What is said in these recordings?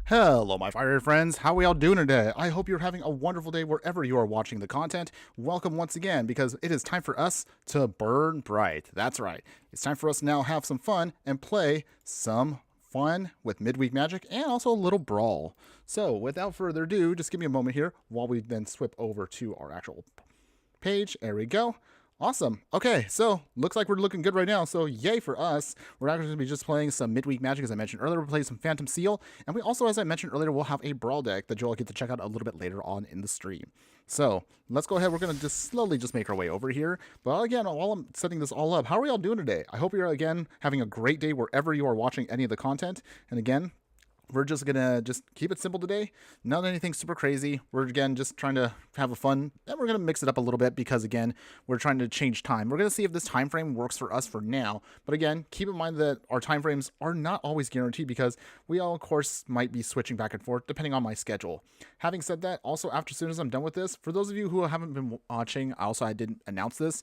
Hello, my fiery friends. How are we all doing today? I hope you're having a wonderful day wherever you are watching the content. Welcome once again, because it is time for us to burn bright. That's right. It's time for us to now have some fun and play some fun with Midweek Magic and also a little Brawl. So, without further ado, just give me a moment here while we then swip over to our actual page. There we go. Awesome. Okay, so looks like we're looking good right now. So yay for us. We're actually going to be just playing some Midweek Magic, as I mentioned earlier. We're playing some Phantom Seal. And we also, as I mentioned earlier, will have a Brawl deck that you'll get to check out a little bit later on in the stream. So let's go ahead. We're going to just slowly just make our way over here. But again, while I'm setting this all up, how are we all doing today? I hope you're, again, having a great day wherever you are watching any of the content. And again, we're just gonna keep it simple today. Not anything super crazy. We're again just trying to have a fun, and we're gonna mix it up a little bit because again, we're trying to change time. We're gonna see if this time frame works for us for now. But again, keep in mind that our time frames are not always guaranteed because we all, of course, might be switching back and forth depending on my schedule. Having said that, also after as soon as I'm done with this, for those of you who haven't been watching, I didn't announce this.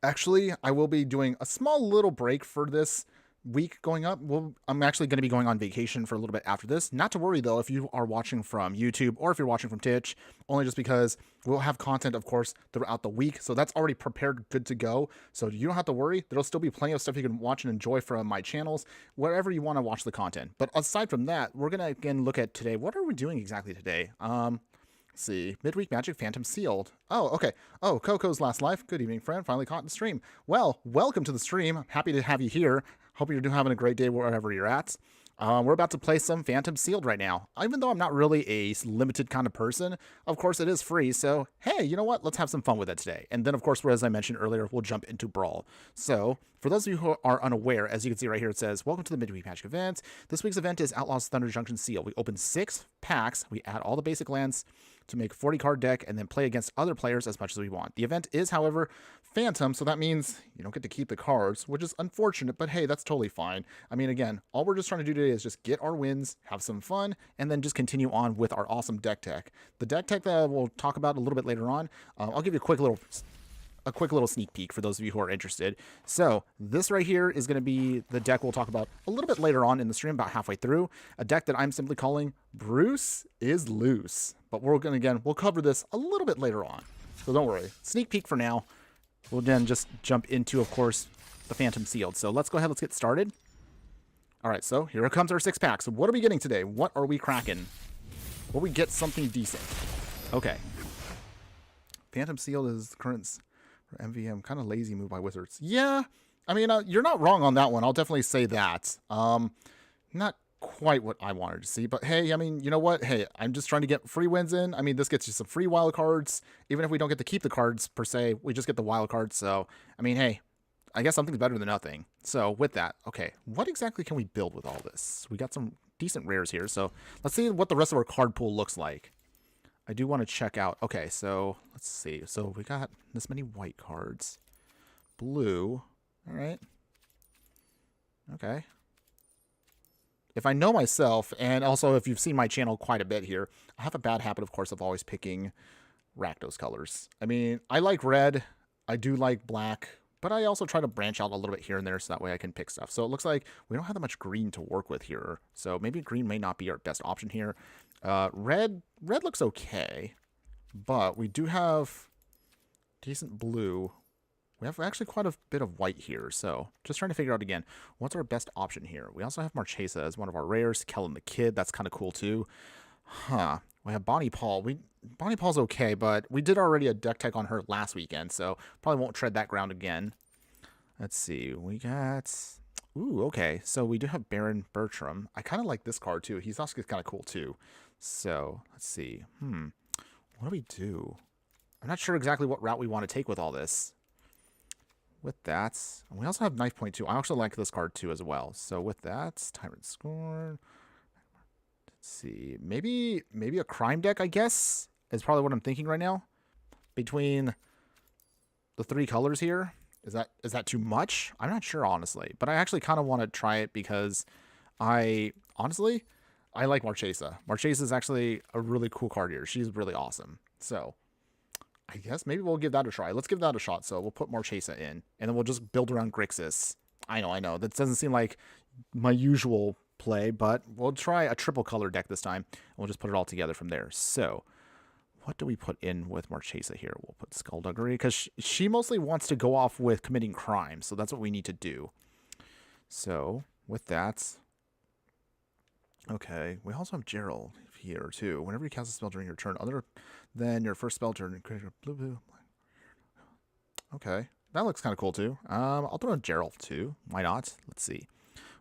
Actually, I will be doing a small little break for this week going up. I'm actually going to be going on vacation for a little bit after this. Not to worry though if you are watching from YouTube or if you're watching from Twitch, only just because we'll have content, of course, throughout the week. So that's already prepared, good to go. So you don't have to worry. There'll still be plenty of stuff you can watch and enjoy from my channels, wherever you want to watch the content. But aside from that, we're going to again look at today. What are we doing exactly today? Let's see. Midweek Magic Phantom Sealed. Oh, okay. Oh, Coco's Last Life. Good evening, friend. Finally caught in the stream. Well, welcome to the stream. I'm happy to have you here. Hope you're having a great day wherever you're at. We're about to play some Phantom Sealed right now. Even though I'm not really a limited kind of person, of course it is free. So, hey, you know what? Let's have some fun with it today. And then, of course, as I mentioned earlier, we'll jump into Brawl. So, for those of you who are unaware, as you can see right here, it says, welcome to the Midweek Magic Event. This week's event is Outlaws Thunder Junction Seal. We open 6 packs. We add all the basic lands to make a 40 card deck and then play against other players as much as we want. The event is, however, Phantom, so that means you don't get to keep the cards, which is unfortunate, but hey, that's totally fine. I mean, again, all we're just trying to do today is just get our wins, have some fun, and then just continue on with our awesome deck tech. The deck tech that we'll talk about a little bit later on, I'll give you a quick little sneak peek for those of you who are interested. So this right here is going to be the deck we'll talk about a little bit later on in the stream, about halfway through. A deck that I'm simply calling Burse is Loose. But we'll cover this a little bit later on. So don't worry. Sneak peek for now. We'll then just jump into, of course, the Phantom Sealed. So let's go ahead. Let's get started. All right. So here comes our 6 packs. So what are we getting today? What are we cracking? Will we get something decent? Okay. Phantom Sealed is the current for MVM. Kind of lazy move by Wizards. Yeah. I mean, you're not wrong on that one. I'll definitely say that. Not quite what I wanted to see, but hey, I mean, you know what? Hey, I'm just trying to get free wins in. I mean, this gets you some free wild cards. Even if we don't get to keep the cards per se, we just get the wild cards. So, I mean, hey, I guess something's better than nothing. So with that, okay, what exactly can we build with all this? We got some decent rares here. So let's see what the rest of our card pool looks like. I do want to check out. Okay, so let's see. So we got this many white cards. Blue. All right. Okay. If I know myself, and also if you've seen my channel quite a bit here, I have a bad habit, of course, of always picking Rakdos colors. I mean, I like red, I do like black, but I also try to branch out a little bit here and there so that way I can pick stuff. So it looks like we don't have that much green to work with here. So maybe green may not be our best option here. Red looks okay, but we do have decent blue. We have actually quite a bit of white here, so just trying to figure out again, what's our best option here? We also have Marchesa as one of our rares. Kellen the Kid, that's kind of cool too. Huh. We have Bonnie Paul. Bonnie Paul's okay, but we did already a deck tech on her last weekend, so probably won't tread that ground again. Let's see. We got... Ooh, okay. So we do have Baron Bertram. I kind of like this card too. He's also kind of cool too. So let's see. What do we do? I'm not sure exactly what route we want to take with all this. With that, we also have Knife Point too. I also like this card too as well. So with that, Tyrant Scorn. Let's see. Maybe a crime deck, I guess, is probably what I'm thinking right now. Between the 3 colors here. Is that too much? I'm not sure, honestly. But I actually kind of want to try it because I like Marchesa. Marchesa is actually a really cool card here. She's really awesome. So I guess maybe we'll give that a try. Let's give that a shot. So we'll put Marchesa in, and then we'll just build around Grixis. I know. That doesn't seem like my usual play, but we'll try a triple color deck this time. And we'll just put it all together from there. So, what do we put in with Marchesa here? We'll put Skullduggery, because she mostly wants to go off with committing crime, so that's what we need to do. So, with that... Okay, we also have Gerald here, too. Whenever you cast a spell during your turn, other than your first spell turn, create a blue. Okay, that looks kind of cool, too. I'll throw in Gerald, too. Why not? Let's see.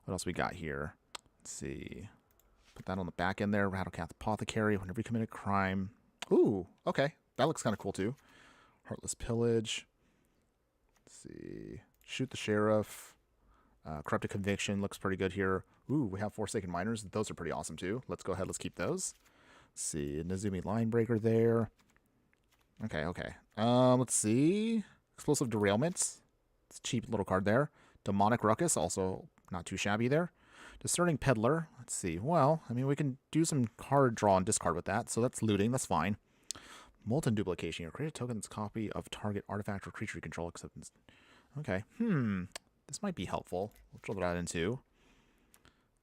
What else we got here? Let's see. Put that on the back end there. Rattlecath Apothecary. Whenever you commit a crime. Ooh, okay. That looks kind of cool, too. Heartless Pillage. Let's see. Shoot the Sheriff. Corrupted Conviction looks pretty good here. Ooh, we have Forsaken Miners. Those are pretty awesome, too. Let's go ahead. Let's keep those. Let's see. Nezumi Linebreaker there. Okay, okay. Let's see. Explosive Derailments. It's a cheap little card there. Demonic Ruckus, also not too shabby there. Discerning Peddler. Let's see. Well, I mean, we can do some card draw and discard with that, so that's looting. That's fine. Molten Duplication. You create a token that's a copy of target artifact or creature you control acceptance. Okay. This might be helpful. We'll throw that in too.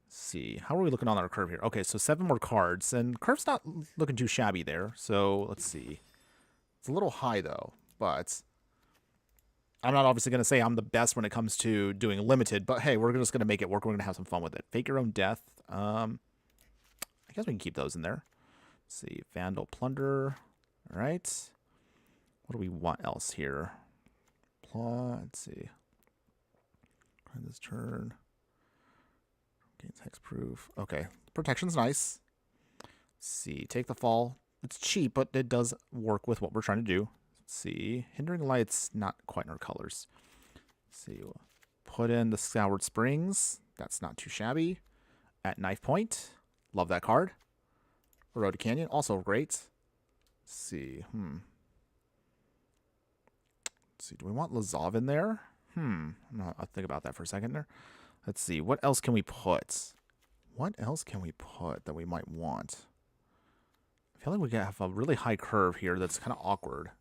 Let's see. How are we looking on our curve here? Okay, so 7 more cards. And curve's not looking too shabby there. So let's see. It's a little high though, but I'm not obviously going to say I'm the best when it comes to doing limited, but hey, we're just going to make it work. We're going to have some fun with it. Fake Your Own Death. I guess we can keep those in there. Let's see. Vandal Plunder. All right. What do we want else here? Let's see. This turn. Gains hexproof. Okay. Protection's nice. Let's see. Take the Fall. It's cheap, but it does work with what we're trying to do. Let's see. Hindering Light's not quite in our colors. Let's see. We'll put in the Scoured Springs. That's not too shabby. At Knife Point. Love that card. Road to Canyon. Also great. Let's see. Let's see. Do we want Lazav in there? I'll think about that for a second there. Let's see. What else can we put? What else can we put that we might want? I feel like we have a really high curve here that's kind of awkward,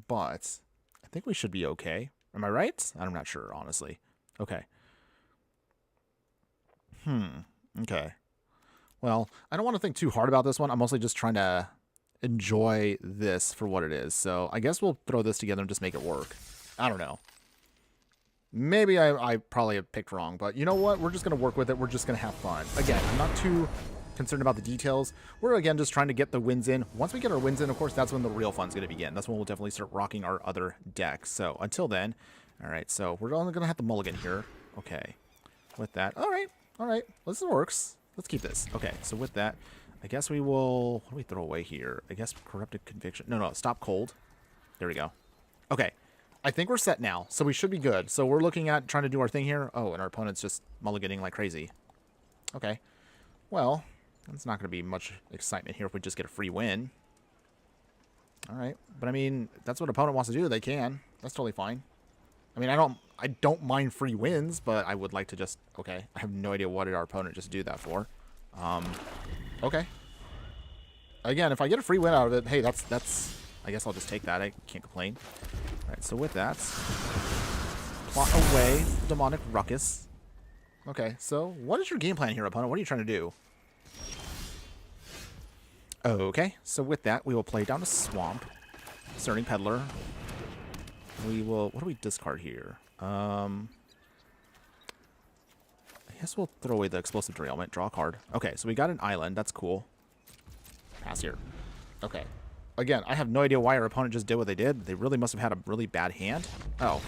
but I think we should be okay. Am I right? I'm not sure, honestly. Okay. Okay. Well, I don't want to think too hard about this one. I'm mostly just trying to enjoy this for what it is. So I guess we'll throw this together and just make it work. I don't know. Maybe I probably have picked wrong, but you know what? We're just going to work with it. We're just going to have fun. Again, I'm not too concerned about the details. We're, again, just trying to get the wins in. Once we get our wins in, of course, that's when the real fun's going to begin. That's when we'll definitely start rocking our other decks. So until then, all right, so we're only going to have the mulligan here. Okay. With that, all right. This works. Let's keep this. Okay, so with that, I guess we will... What do we throw away here? I guess Corrupted Conviction. No, Stop Cold. There we go. Okay. I think we're set now, so we should be good. So we're looking at trying to do our thing here. Oh, and our opponent's just mulliganing like crazy. Okay. Well, that's not going to be much excitement here if we just get a free win. All right. But, I mean, that's what opponent wants to do. They can. That's totally fine. I mean, I don't mind free wins, but I would like to just... Okay. I have no idea what did our opponent just do that for. Okay. Again, if I get a free win out of it, hey, that's... I guess I'll just take that. I can't complain. All right, so with that, plot away Demonic Ruckus. Okay, so what is your game plan here, opponent? What are you trying to do? Okay, so with that, we will play down to Swamp. Discerning Peddler. We will... What do we discard here? I guess we'll throw away the Explosive Derailment. Draw a card. Okay, so we got an island. That's cool. Pass here. Okay. Again, I have no idea why our opponent just did what they did. They really must have had a really bad hand. Oh.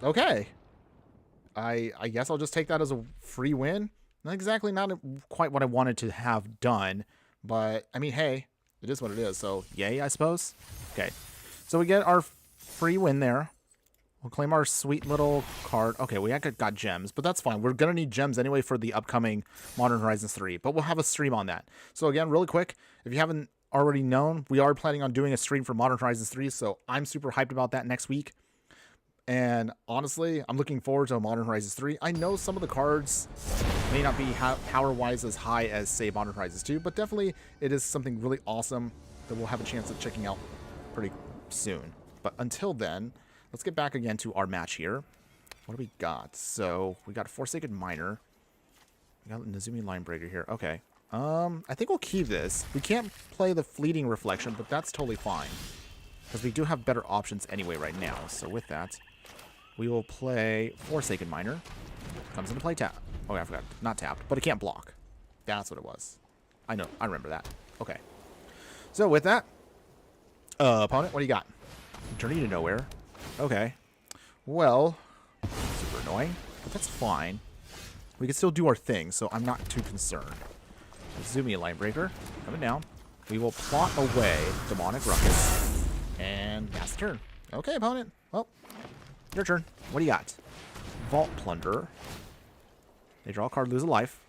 Okay. I guess I'll just take that as a free win. Not quite what I wanted to have done. But, I mean, hey, it is what it is. So, yay, I suppose. Okay. So we get our free win there. We'll claim our sweet little card. Okay, we got gems, but that's fine. We're going to need gems anyway for the upcoming Modern Horizons 3. But we'll have a stream on that. So, again, really quick, if you haven't already known, we are planning on doing a stream for Modern Horizons 3, so I'm super hyped about that next week. And honestly, I'm looking forward to Modern Horizons 3. I know some of the cards may not be power-wise as high as, say, Modern Horizons 2, but definitely it is something really awesome that we'll have a chance of checking out pretty soon. But until then, let's get back again to our match here. What do we got? So, we got Forsaken Miner. We got Nezumi Linebreaker here. Okay. I think we'll keep this. We can't play the Fleeting Reflection, but that's totally fine. Because we do have better options anyway right now. So with that, we will play Forsaken Miner. Comes into play tap. Oh, I forgot. Not tapped, but it can't block. That's what it was. I know. I remember that. Okay. So with that, opponent, what do you got? Journey to Nowhere. Okay. Well, super annoying, but that's fine. We can still do our thing, so I'm not too concerned. Zumi Linebreaker coming down. We will plot away Demonic Ruckus, and that's the turn. Okay, opponent. Well, your turn. What do you got? Vault Plunderer. They draw a card, lose a life.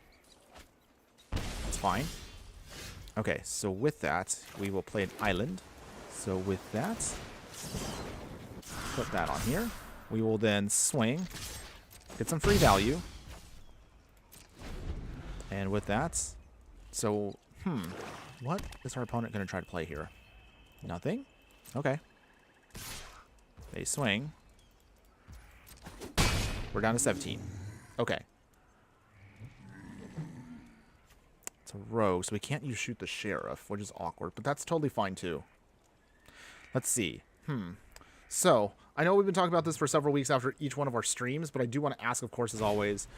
That's fine. Okay, so with that, we will play an island. So with that, put that on here. We will then swing, get some free value. And with that, so, what is our opponent going to try to play here? Nothing? Okay. They swing. We're down to 17. Okay. It's a rogue, so we can't use Shoot the Sheriff, which is awkward, but that's totally fine too. Let's see. So, I know we've been talking about this for several weeks after each one of our streams, but I do want to ask, of course, as always,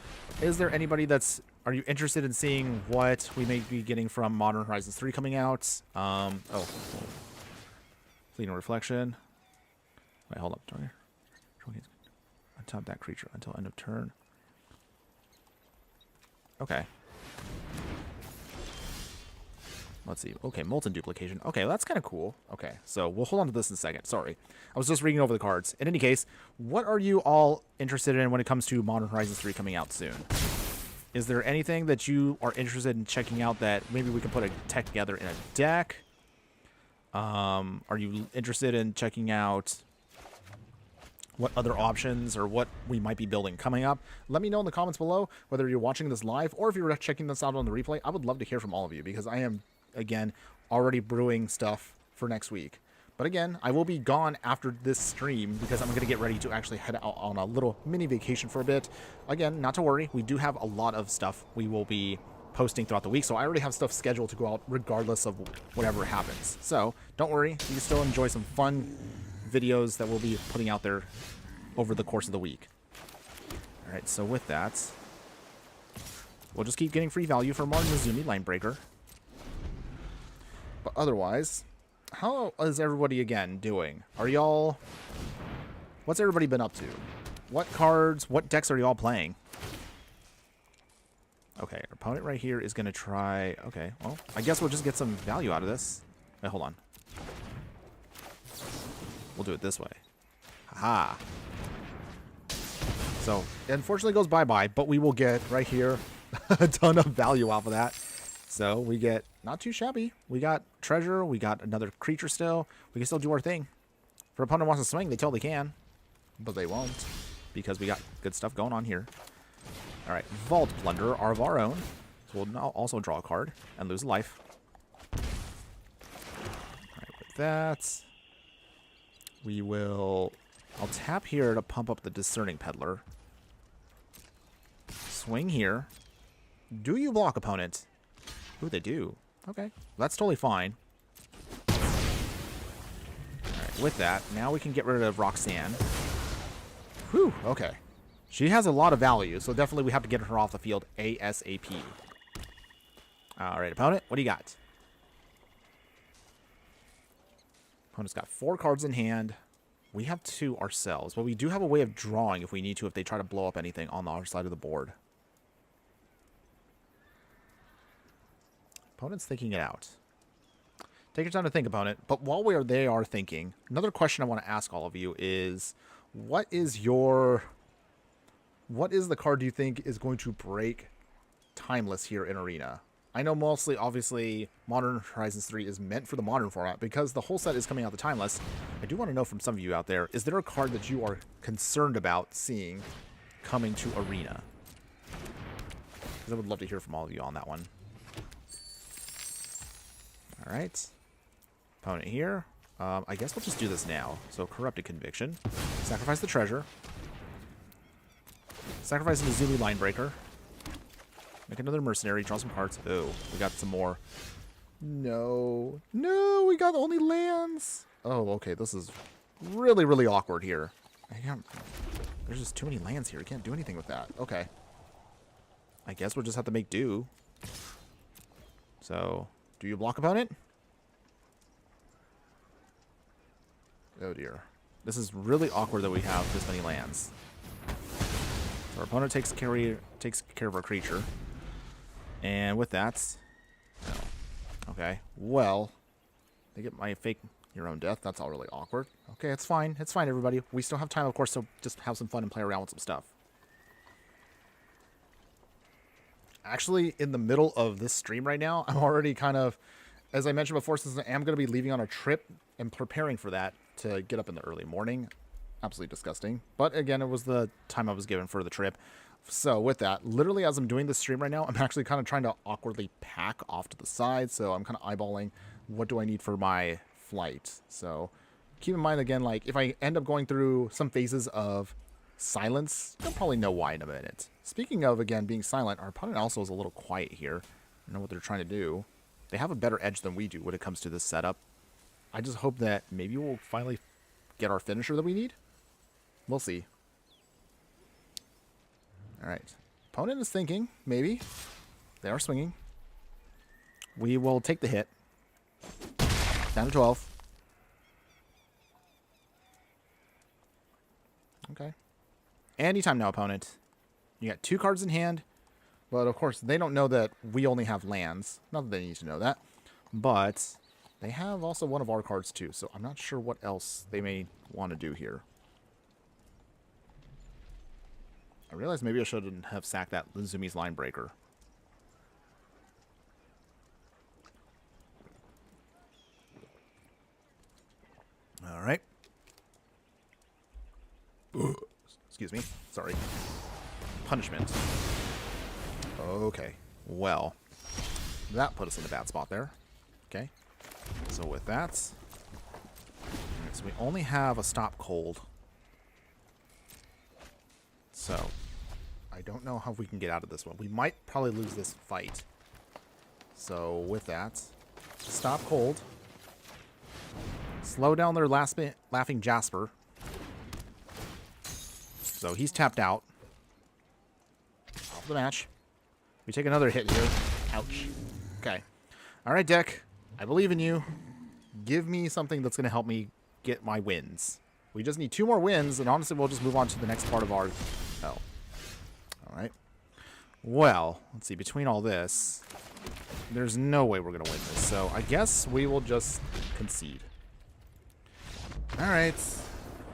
is there anybody are you interested in seeing what we may be getting from Modern Horizons 3 coming out? Fleeting Reflection. Wait, hold up. Untap that creature until end of turn. Okay. Let's see. Okay, Molten Duplication. Okay, well, that's kind of cool. Okay, so we'll hold on to this in a second. Sorry. I was just reading over the cards. In any case, what are you all interested in when it comes to Modern Horizons 3 coming out soon? Is there anything that you are interested in checking out that maybe we can put a tech together in a deck? Are you interested in checking out what other options or what we might be building coming up? Let me know in the comments below whether you're watching this live or if you're checking this out on the replay. I would love to hear from all of you because I am, again, already brewing stuff for next week. But again, I will be gone after this stream because I'm going to get ready to actually head out on a little mini vacation for a bit. Again, not to worry. We do have a lot of stuff we will be posting throughout the week, so I already have stuff scheduled to go out regardless of whatever happens. So don't worry. You can still enjoy some fun videos that we'll be putting out there over the course of the week. All right, so with that, we'll just keep getting free value for Martin Nezumi Linebreaker. But otherwise, how is everybody again doing? Are y'all... What's everybody been up to? What cards, what decks are y'all playing? Okay, our opponent right here is going to try... Okay, well, I guess we'll just get some value out of this. Wait, hold on. We'll do it this way. Haha. So, unfortunately it goes bye-bye, but we will get, right here, a ton of value off of that. So, we get not too shabby. We got treasure. We got another creature still. We can still do our thing. If our opponent wants to swing, they totally can. But they won't, because we got good stuff going on here. All right, Vault Plunderer are of our own. So we'll now also draw a card and lose a life. All right, with that, we will... I'll tap here to pump up the Discerning Peddler. Swing here. Do you block, opponent? Ooh, they do. Okay, that's totally fine. All right, with that, now we can get rid of Roxanne. Whew, okay. She has a lot of value, so definitely we have to get her off the field ASAP. All right, opponent, what do you got? Opponent's got 4 cards in hand. We have 2 ourselves, but we do have a way of drawing if we need to, if they try to blow up anything on the other side of the board. Opponent's thinking it out. Take your time to think, opponent. But while they are thinking, another question I want to ask all of you is, what is the card do you think is going to break Timeless here in Arena? I know mostly, obviously, Modern Horizons 3 is meant for the Modern format because the whole set is coming out the Timeless. I do want to know from some of you out there, is there a card that you are concerned about seeing coming to Arena? Because I would love to hear from all of you on that one. All right. Opponent here. I guess we'll just do this now. So, Corrupted Conviction. Sacrifice the treasure. Sacrifice the Nezumi Linebreaker. Make another mercenary. Draw some cards. Oh, we got some more. No. No, we got only lands. Oh, okay. This is really, really awkward here. There's just too many lands here. We can't do anything with that. Okay. I guess we'll just have to make do. So, do you block opponent? Oh dear. This is really awkward that we have this many lands. So our opponent takes care of our creature. And with that... No. Okay. Well, they get my fake your own death. That's all really awkward. Okay, it's fine. It's fine, everybody. We still have time, of course, to just have some fun and play around with some stuff. Actually, in the middle of this stream right now, I'm already kind of, as I mentioned before, since I am going to be leaving on a trip and preparing for that to get up in the early morning. Absolutely disgusting. But again, it was the time I was given for the trip. So with that, literally as I'm doing this stream right now, I'm actually kind of trying to awkwardly pack off to the side. So I'm kind of eyeballing what do I need for my flight. So keep in mind, again, like if I end up going through some phases of silence, you'll probably know why in a minute. Speaking of, again, being silent, our opponent also is a little quiet here. I don't know what they're trying to do. They have a better edge than we do when it comes to this setup. I just hope that maybe we'll finally get our finisher that we need. We'll see. Alright. Opponent is thinking, maybe. They are swinging. We will take the hit. Down to 12. Okay. Anytime now, opponent. You got 2 cards in hand. But, of course, they don't know that we only have lands. Not that they need to know that. But they have also one of our cards, too. So I'm not sure what else they may want to do here. I realized maybe I shouldn't have sacked that Lizumi's Line Breaker. Alright. Excuse me. Sorry. Punishment. Okay. Well, that put us in a bad spot there. Okay. So with that... Right, so we only have a stop cold. So, I don't know how we can get out of this one. We might probably lose this fight. So, with that, stop cold. Slow down their laughing Jasper. So, he's tapped out. Off the match. We take another hit here. Ouch. Okay. Alright, deck. I believe in you. Give me something that's going to help me get my wins. We just need 2 more wins, and honestly, we'll just move on to the next part of our... Oh. Alright. Well, let's see. Between all this, there's no way we're going to win this. So I guess we will just concede. Alright.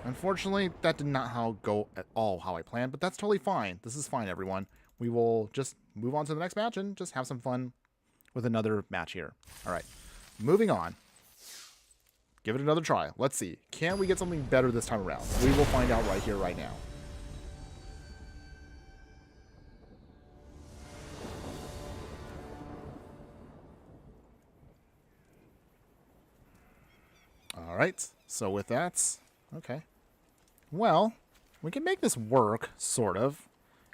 Unfortunately, that did not go at all how I planned, but that's totally fine. This is fine, everyone. We will just move on to the next match and just have some fun with another match here. Alright. Moving on. Give it another try. Let's see. Can we get something better this time around? We will find out right here, right now. Alright. So with that... Okay. Well, we can make this work, sort of.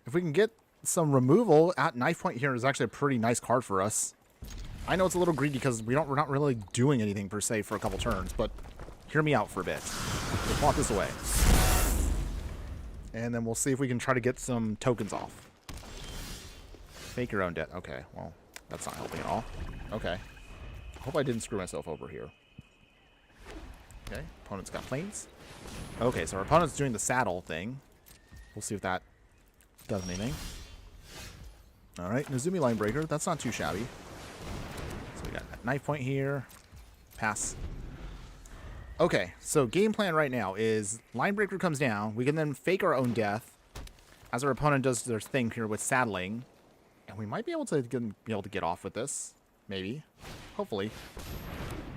If we can get some removal at knife point here is actually a pretty nice card for us. I know it's a little greedy because we're not really doing anything per se for a couple turns, but hear me out for a bit. We'll plot this away. And then we'll see if we can try to get some tokens off. Fake your own debt. Okay, well, that's not helping at all. Okay. Hope I didn't screw myself over here. Okay, opponent's got planes. Okay, so our opponent's doing the saddle thing. We'll see if that does anything. Alright, Nozumi Line Breaker. That's not too shabby. So we got a knife point here. Pass. Okay, so game plan right now is Line Breaker comes down. We can then fake our own death as our opponent does their thing here with saddling. And we might be able to get off with this. Maybe. Hopefully.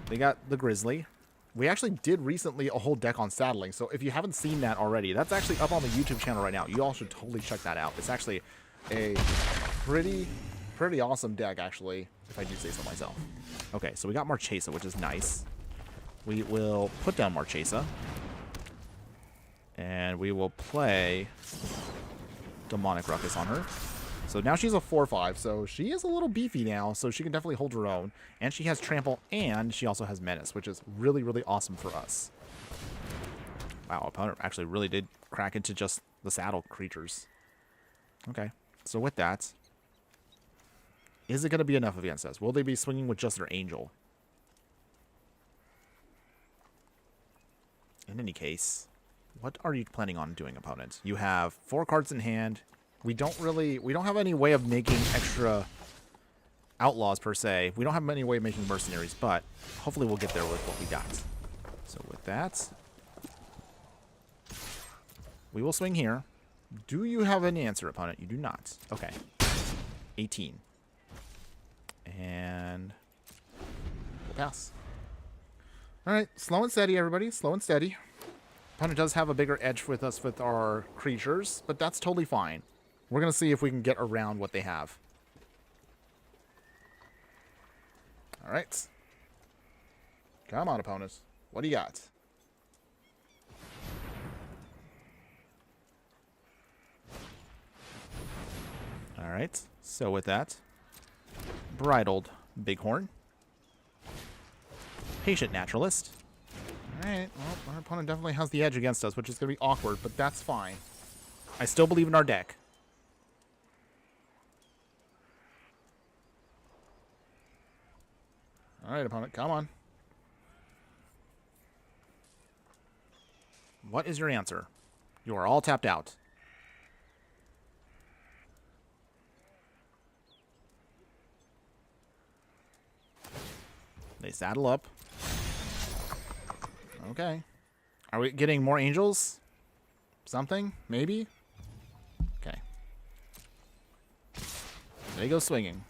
They got the Grizzly. We actually did recently a whole deck on saddling, so if you haven't seen that already, that's actually up on the YouTube channel right now. You all should totally check that out. It's actually a pretty awesome deck, actually, if I do say so myself. Okay, so we got Marchesa, which is nice. We will put down Marchesa. And we will play Demonic Ruckus on her. So now she's a 4-5, so she is a little beefy now, so she can definitely hold her own. And she has Trample, and she also has Menace, which is really, really awesome for us. Wow, opponent actually really did crack into just the saddle creatures. Okay, so with that, is it going to be enough against us? Will they be swinging with just their Angel? In any case, what are you planning on doing, opponent? You have 4 cards in hand. We don't have any way of making extra outlaws per se. We don't have any way of making mercenaries, but hopefully we'll get there with what we got. So with that, we will swing here. Do you have an answer, opponent? You do not. Okay. 18. And we'll pass. Alright, slow and steady, everybody. Slow and steady. Opponent does have a bigger edge with us with our creatures, but that's totally fine. We're going to see if we can get around what they have. Alright. Come on, opponent. What do you got? Alright, so with that, Bridled Bighorn. Patient Naturalist. Alright, well, our opponent definitely has the edge against us, which is going to be awkward, but that's fine. I still believe in our deck. Alright, opponent, come on. What is your answer? You are all tapped out. They saddle up. Okay. Are we getting more angels? Something? Maybe? Okay. They go swinging.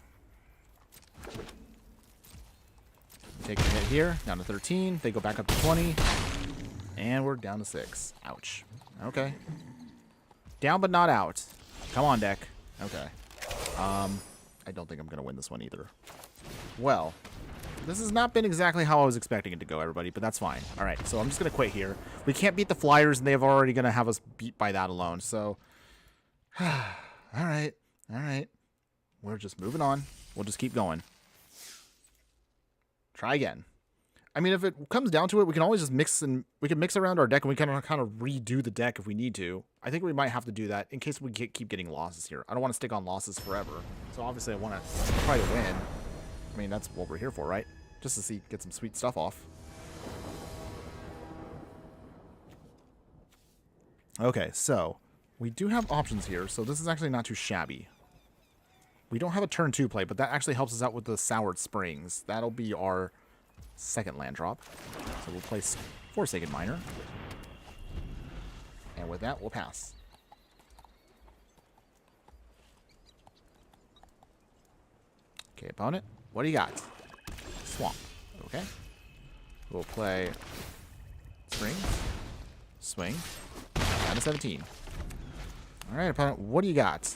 Take a hit here. Down to 13. They go back up to 20. And we're down to 6. Ouch. Okay. Down but not out. Come on, deck. Okay. I don't think I'm going to win this one either. Well, this has not been exactly how I was expecting it to go, everybody, but that's fine. All right, so I'm just going to quit here. We can't beat the Flyers, and they're already going to have us beat by that alone, so... all right, all right. We're just moving on. We'll just keep going. Try again. I mean, if it comes down to it, we can always just mix, and we can mix around our deck, and we can kind of redo the deck if we need to. I think we might have to do that in case we keep getting losses here. I don't want to stick on losses forever, so obviously I want to try to win. I mean, that's what we're here for, right? Just to see, get some sweet stuff off. Okay, so we do have options here, so this is actually not too shabby. We don't have a turn 2 play, but that actually helps us out with the Soured Springs. That'll be our second land drop. So we'll place Forsaken Miner. And with that, we'll pass. Okay, opponent, what do you got? Swamp. Okay. We'll play Spring. Swing. Down to 17. Alright, opponent, what do you got?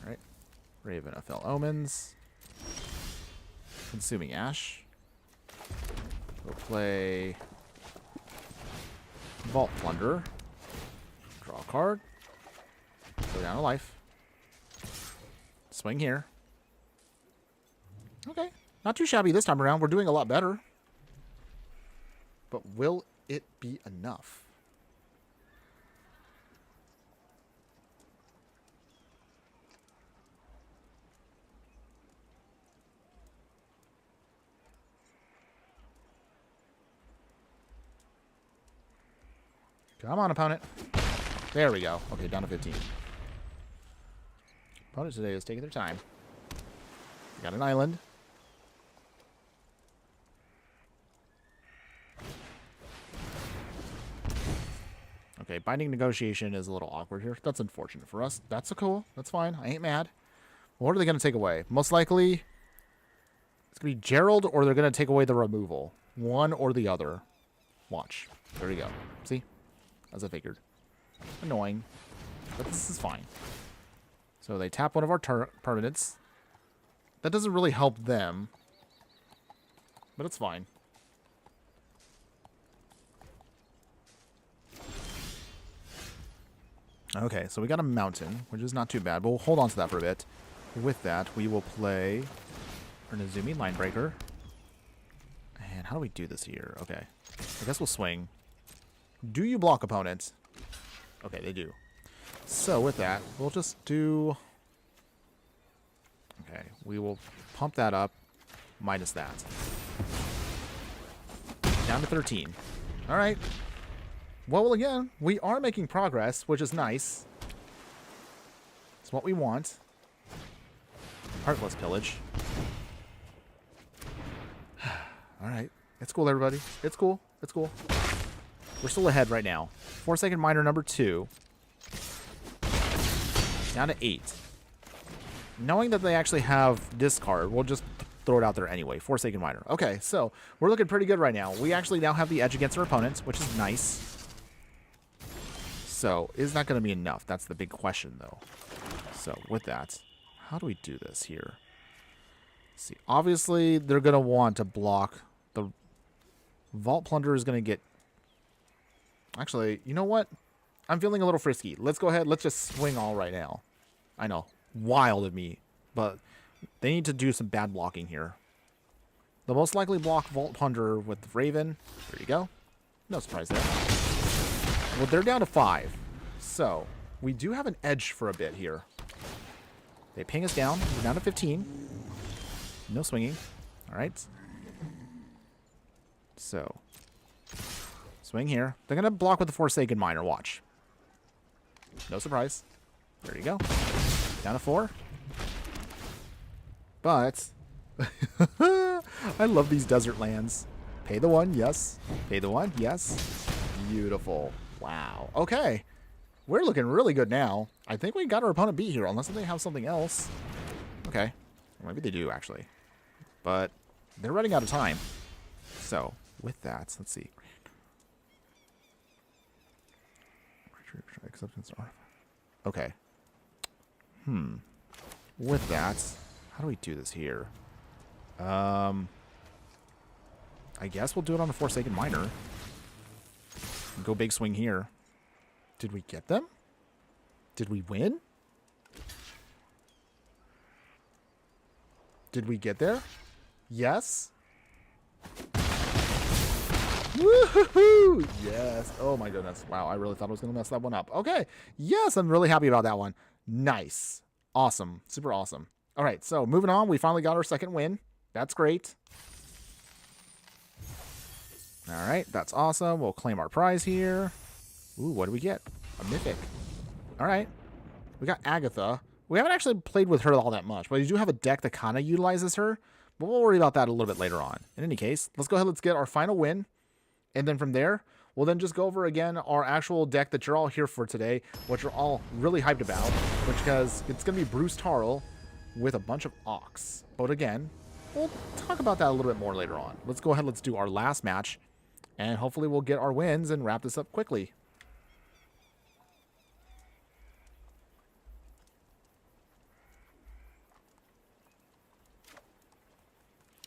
Alright. Raven of Fell Omens. Consuming Ash. We'll play Vault Plunderer. Draw a card. Go down a life. Swing here. Okay. Not too shabby this time around. We're doing a lot better. But will it be enough? Come on, opponent. There we go. Okay, down to 15. Opponent today is taking their time. Got an island. Okay, Binding Negotiation is a little awkward here. That's unfortunate for us. That's cool. That's fine. I ain't mad. What are they going to take away? Most likely, it's going to be Gerald, or they're going to take away the removal. One or the other. Watch. There you go. See? As I figured. Annoying. But this is fine. So they tap one of our permanents. That doesn't really help them. But it's fine. Okay, so we got a mountain, which is not too bad, but we'll hold on to that for a bit. With that, we will play an Azumi Linebreaker. And how do we do this here? Okay, I guess we'll swing. Do you block opponents? Okay, they do. So with that, we'll just do... Okay, we will pump that up, minus that. Down to 13. All right. Well, again, we are making progress, which is nice. It's what we want. Heartless Pillage. All right. It's cool, everybody. It's cool. It's cool. We're still ahead right now. 4-second miner number 2. Down to 8. Knowing that they actually have discard, we'll just throw it out there anyway. 4-second miner. Okay, so we're looking pretty good right now. We actually now have the edge against our opponents, which is nice. So, is that going to be enough? That's the big question, though. So, with that, how do we do this here? Let's see, obviously, they're going to want to block. The Vault Plunder is going to get... Actually, you know what? I'm feeling a little frisky. Let's go ahead. Let's just swing all right now. I know. Wild of me. But they need to do some bad blocking here. They'll most likely block Vault Plunder with Raven. There you go. No surprise there. Well, they're down to 5. So, we do have an edge for a bit here. They ping us down. We're down to 15. No swinging. All right. So, swing here. They're going to block with the Forsaken Miner. Watch. No surprise. There you go. Down to 4. But, I love these desert lands. Pay the 1, yes. Pay the 1, yes. Beautiful. Wow. Okay. We're looking really good now. I think we got our opponent beat here, unless they have something else. Okay. Maybe they do, actually. But they're running out of time. So, with that, let's see. Okay. With that, how do we do this here? I guess we'll do it on the Forsaken Miner. Go big swing here. Did we get them? Did we win? Did we get there? Yes. Woohoo! Yes. Oh my goodness. Wow, I really thought I was going to mess that one up. Okay. Yes, I'm really happy about that one. Nice. Awesome. Super awesome. All right, so moving on. We finally got our second win. That's great. All right, that's awesome. We'll claim our prize here. Ooh, what do we get? A mythic. All right. We got Agatha. We haven't actually played with her all that much, but we do have a deck that kind of utilizes her, but we'll worry about that a little bit later on. In any case, let's go ahead. Let's get our final win. And then from there, we'll then just go over again our actual deck that you're all here for today, which you're all really hyped about, because it's going to be Bruce Tarl with a bunch of Ox. But again, we'll talk about that a little bit more later on. Let's go ahead. Let's do our last match. And hopefully we'll get our wins and wrap this up quickly.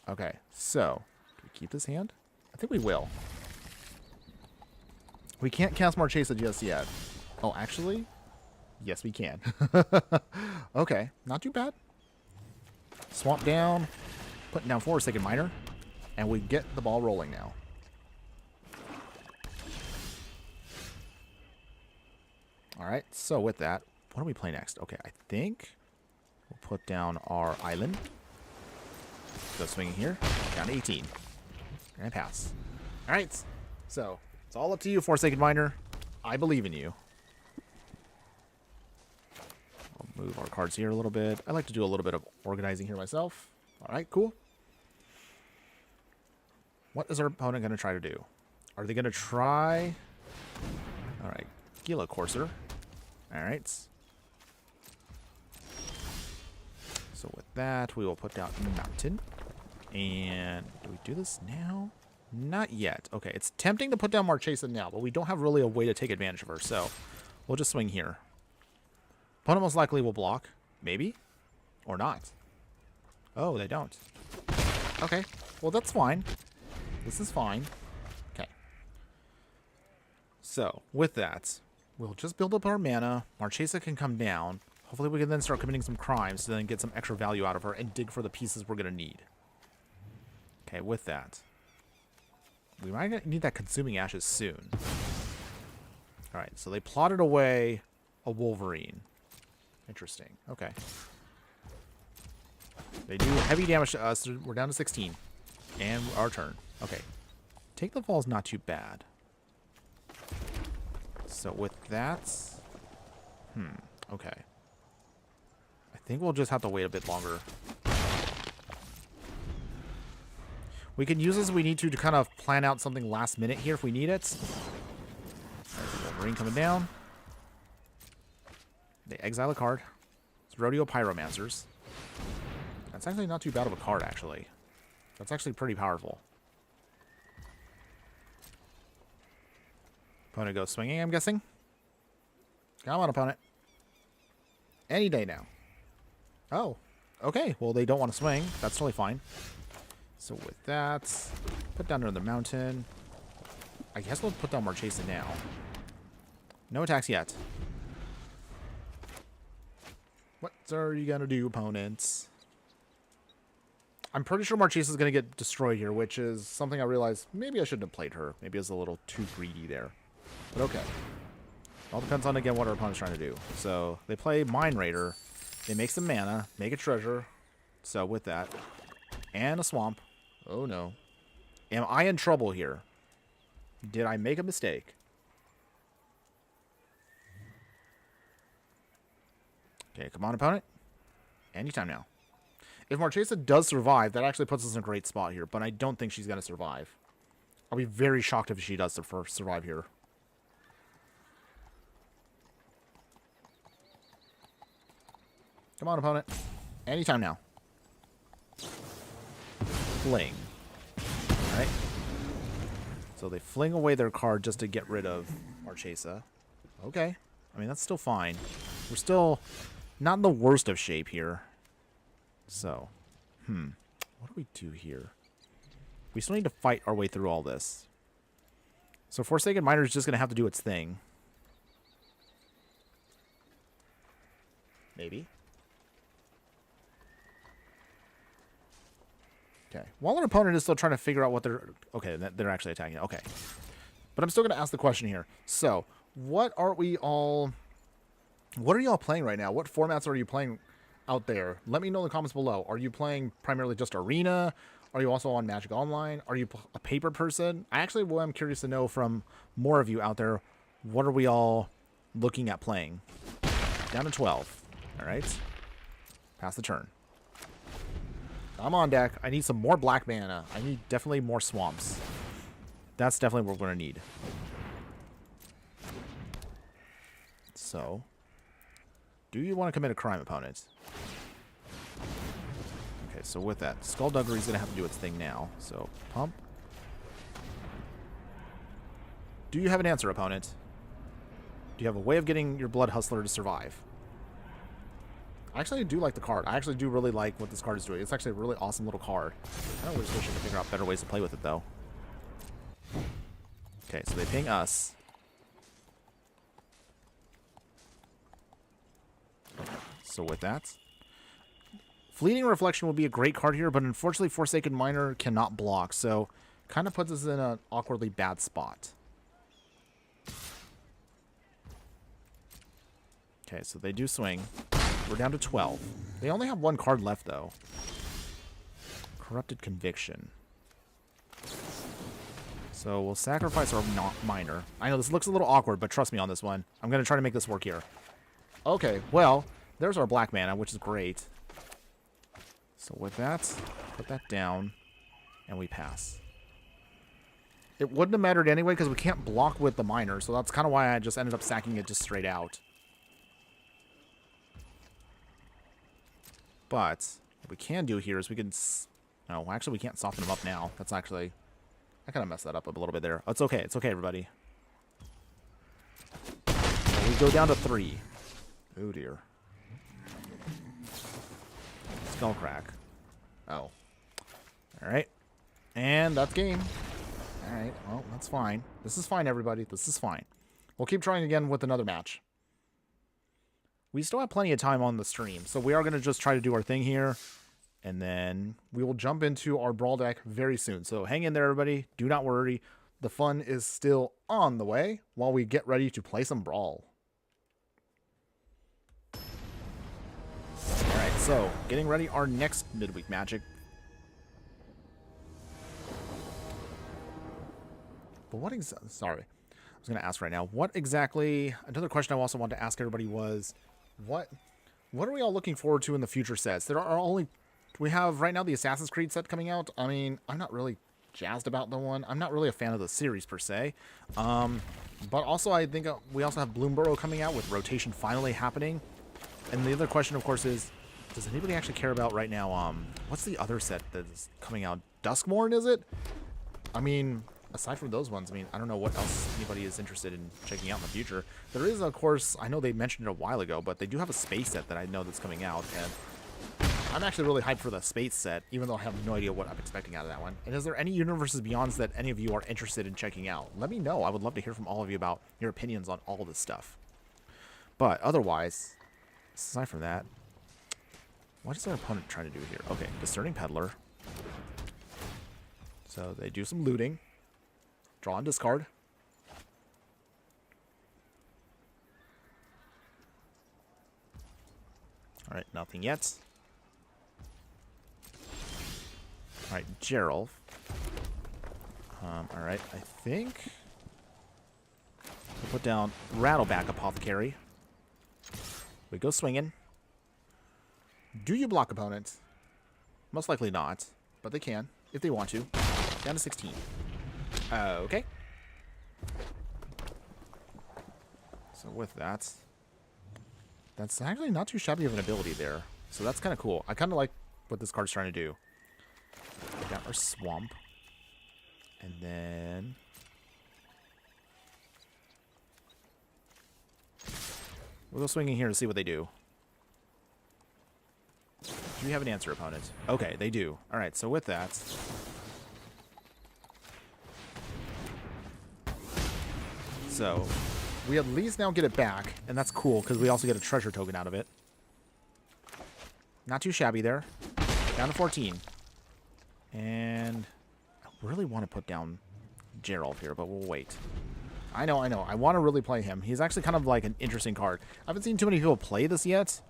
Okay, so, do we keep this hand? I think we will. We can't cast Marchesa just yet. Oh, actually? Yes, we can. Okay, not too bad. Swamp down, putting down Forsaken Miner, and we get the ball rolling now. Alright, so with that, what do we play next? Okay, I think we'll put down our island. Go swinging here. Down to 18. And pass. Alright, so it's all up to you, Forsaken Miner. I believe in you. I'll move our cards here a little bit. I like to do a little bit of organizing here myself. Alright, cool. What is our opponent going to try to do? Are they going to try... Alright, Gila Courser. Alright. So with that, we will put down Mountain. And do we do this now? Not yet. Okay, it's tempting to put down Marchesa now, but we don't have really a way to take advantage of her, so we'll just swing here. Opponent most likely will block. Maybe. Or not. Oh, they don't. Okay, well that's fine. This is fine. Okay. So, with that, We'll just build up our mana. Marchesa can come down. Hopefully we can then start committing some crimes to then get some extra value out of her and dig for the pieces we're going to need. Okay, with that. We might need that Consuming Ashes soon. Alright, so they plotted away a Wolverine. Interesting. Okay. They do heavy damage to us. We're down to 16. And our turn. Okay. Take the fall is not too bad. So with that... okay. I think we'll just have to wait a bit longer. We can use this if we need to kind of plan out something last minute here if we need it. Wolverine coming down. They exile a card. It's Rodeo Pyromancers. That's actually not too bad of a card, actually. That's actually pretty powerful. Opponent goes swinging, I'm guessing. Come on, opponent. Any day now. Oh, okay. Well, they don't want to swing. That's totally fine. So with that, put down another mountain. I guess we'll put down Marchesa now. No attacks yet. What are you going to do, opponents? I'm pretty sure Marchesa is going to get destroyed here, which is something I realized maybe I shouldn't have played her. Maybe I was a little too greedy there. But okay. All depends on, again, what our opponent's trying to do. So they play Mine Raider. They make some mana, make a treasure. So with that. And a swamp. Oh no. Am I in trouble here? Did I make a mistake? Okay, come on, opponent. Anytime now. If Marchesa does survive, that actually puts us in a great spot here. But I don't think she's going to survive. I'll be very shocked if she does survive here. Come on, opponent. Anytime now. Fling. Alright. So they fling away their card just to get rid of Marchesa. Okay. I mean, that's still fine. We're still not in the worst of shape here. So, what do we do here? We still need to fight our way through all this. So Forsaken Miner is just going to have to do its thing. Maybe. Okay. While our opponent is still trying to figure out what they're... Okay, they're actually attacking. Okay. But I'm still going to ask the question here. So, what are y'all playing right now? What formats are you playing out there? Let me know in the comments below. Are you playing primarily just Arena? Are you also on Magic Online? Are you a paper person? I actually am curious to know from more of you out there, what are we all looking at playing? Down to 12. All right. Pass the turn. I'm on deck. I need some more black mana. I need definitely more swamps. That's definitely what we're going to need. So, do you want to commit a crime, opponent? Okay, so with that, Skullduggery is going to have to do its thing now. So, pump. Do you have an answer, opponent? Do you have a way of getting your Blood Hustler to survive? I actually do like the card. I actually do really like what this card is doing. It's actually a really awesome little card. I don't wish I could figure out better ways to play with it, though. Okay, so they ping us. Okay, so with that, Fleeting Reflection will be a great card here, but unfortunately Forsaken Miner cannot block, so kind of puts us in an awkwardly bad spot. Okay, so they do swing. We're down to 12. They only have one card left, though. Corrupted Conviction. So we'll sacrifice our miner. I know this looks a little awkward, but trust me on this one. I'm going to try to make this work here. Okay, well, there's our black mana, which is great. So with that, put that down, and we pass. It wouldn't have mattered anyway, because we can't block with the miner, so that's kind of why I just ended up sacking it just straight out. But what we can do here is we can... No, actually, we can't soften them up now. That's actually... I kind of messed that up a little bit there. It's okay. It's okay, everybody. So we go down to 3. Oh, dear. Skullcrack. Oh. Alright. And that's game. Alright. Well, that's fine. This is fine, everybody. This is fine. We'll keep trying again with another match. We still have plenty of time on the stream, so we are going to just try to do our thing here. And then we will jump into our Brawl deck very soon. So hang in there, everybody. Do not worry. The fun is still on the way while we get ready to play some Brawl. Alright, so getting ready our next Midweek Magic. But what sorry. I was going to ask right now. What exactly... Another question I also wanted to ask everybody was... What are we all looking forward to in the future sets? There are only... We have right now the Assassin's Creed set coming out. I mean, I'm not really jazzed about the one. I'm not really a fan of the series per se. But also I think we also have Bloomborough coming out with rotation finally happening. And the other question, of course, is does anybody actually care about right now, what's the other set that's coming out? Duskmorn, is it? I mean, aside from those ones, I mean, I don't know what else anybody is interested in checking out in the future. There is, of course, I know they mentioned it a while ago, but they do have a space set that I know that's coming out, and I'm actually really hyped for the space set, even though I have no idea what I'm expecting out of that one. And is there any Universes Beyonds that any of you are interested in checking out? Let me know. I would love to hear from all of you about your opinions on all this stuff. But otherwise, aside from that, what is our opponent trying to do here? Okay, Discerning Peddler. So they do some looting. Draw and discard. Alright, nothing yet. Alright, Gerald. Alright, I think we'll put down Rattleback Apothecary. We go swinging. Do you block opponents? Most likely not, but they can, if they want to. Down to 16. Okay. So with that, that's actually not too shabby of an ability there. So that's kind of cool. I kind of like what this card's trying to do. We got our Swamp. And then we'll go swinging here to see what they do. Do we have an answer, opponent? Okay, they do. Alright, so with that, so we at least now get it back, and that's cool because we also get a treasure token out of it. Not too shabby there. Down to 14. And I really want to put down Gerald here, but we'll wait. I know. I want to really play him. He's actually kind of like an interesting card. I haven't seen too many people play this yet.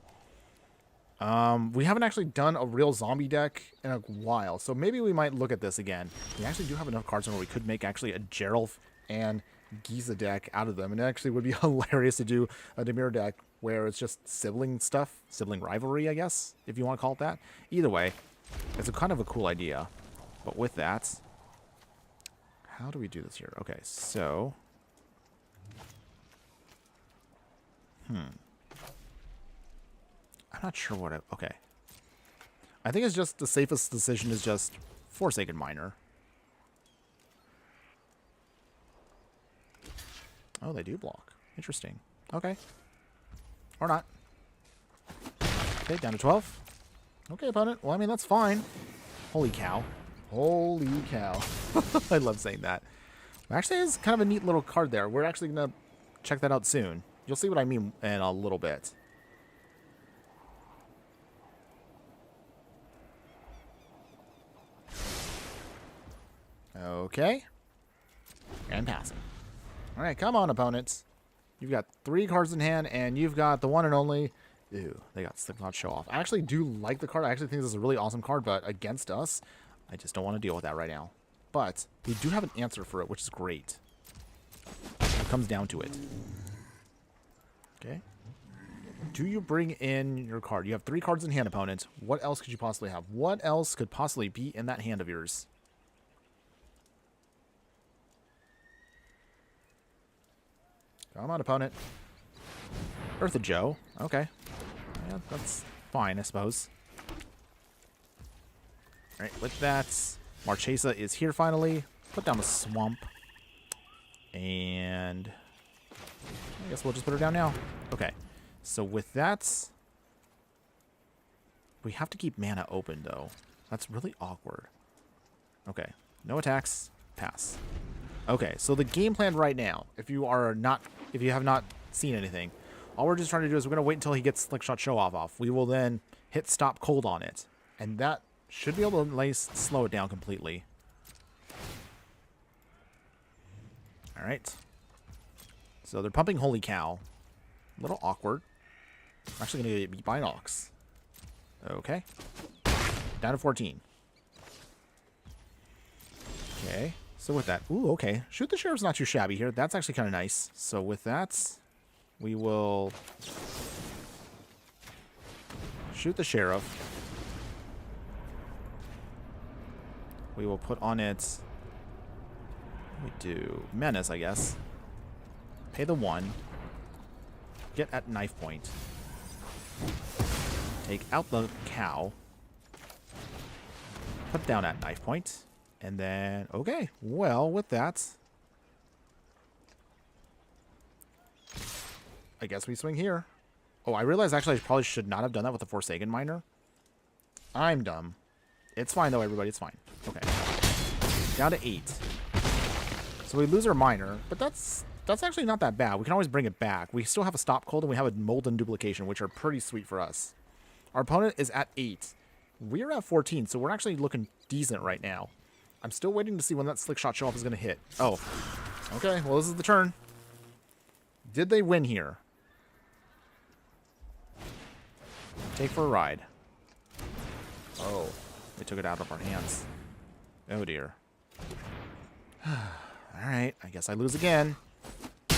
We haven't actually done a real zombie deck in a while, so maybe we might look at this again. We actually do have enough cards where we could make actually a Gerald and Giza deck out of them, and it actually would be hilarious to do a Dimir deck where it's just sibling stuff, sibling rivalry, I guess, if you want to call it that. Either way, it's a kind of a cool idea. But with that, how do we do this here? Okay, so I'm not sure what okay. I think it's just the safest decision is just Forsaken Miner. Oh, they do block. Interesting. Okay. Or not. Okay, down to 12. Okay, opponent. Well, I mean, that's fine. Holy cow. Holy cow. I love saying that. Actually, it's kind of a neat little card there. We're actually going to check that out soon. You'll see what I mean in a little bit. Okay. And passing. Alright, come on, opponents. You've got 3 cards in hand, and you've got the one and only... Ew, they got Slipknot Show Off. I actually do like the card. I actually think this is a really awesome card, but against us, I just don't want to deal with that right now. But we do have an answer for it, which is great. It comes down to it. Okay. Do you bring in your card? You have 3 cards in hand, opponent. What else could you possibly have? What else could possibly be in that hand of yours? Come on, opponent. Eartha Joe. Okay. Yeah, that's fine, I suppose. Alright, with that, Marchesa is here finally. Put down the Swamp. And I guess we'll just put her down now. Okay. So with that, we have to keep mana open, though. That's really awkward. Okay. No attacks. Pass. Okay, so the game plan right now, if you have not seen anything, all we're just trying to do is we're going to wait until he gets Slickshot Show off. We will then hit stop cold on it. And that should be able to slow it down completely. Alright. So they're pumping Holy Cow. A little awkward. I'm actually going to get beat by an Ox. Okay. Down to 14. Okay. So with that, ooh, okay. Shoot the Sheriff's not too shabby here. That's actually kind of nice. So with that, we will shoot the Sheriff. We will put on it, we do Menace, I guess. Pay the 1. Get at knife point. Take out the cow. Put down at knife point. And then, okay, well, with that, I guess we swing here. Oh, I realized actually I probably should not have done that with the Forsaken Miner. I'm dumb. It's fine, though, everybody. It's fine. Okay. Down to 8. So we lose our Miner, but that's actually not that bad. We can always bring it back. We still have a Stop Cold, and we have a Molten Duplication, which are pretty sweet for us. Our opponent is at 8. We're at 14, so we're actually looking decent right now. I'm still waiting to see when that Slickshot Show-Off is going to hit. Oh. Okay, well, this is the turn. Did they win here? Take for a ride. Oh. We took it out of our hands. Oh, dear. Alright, I guess I lose again. I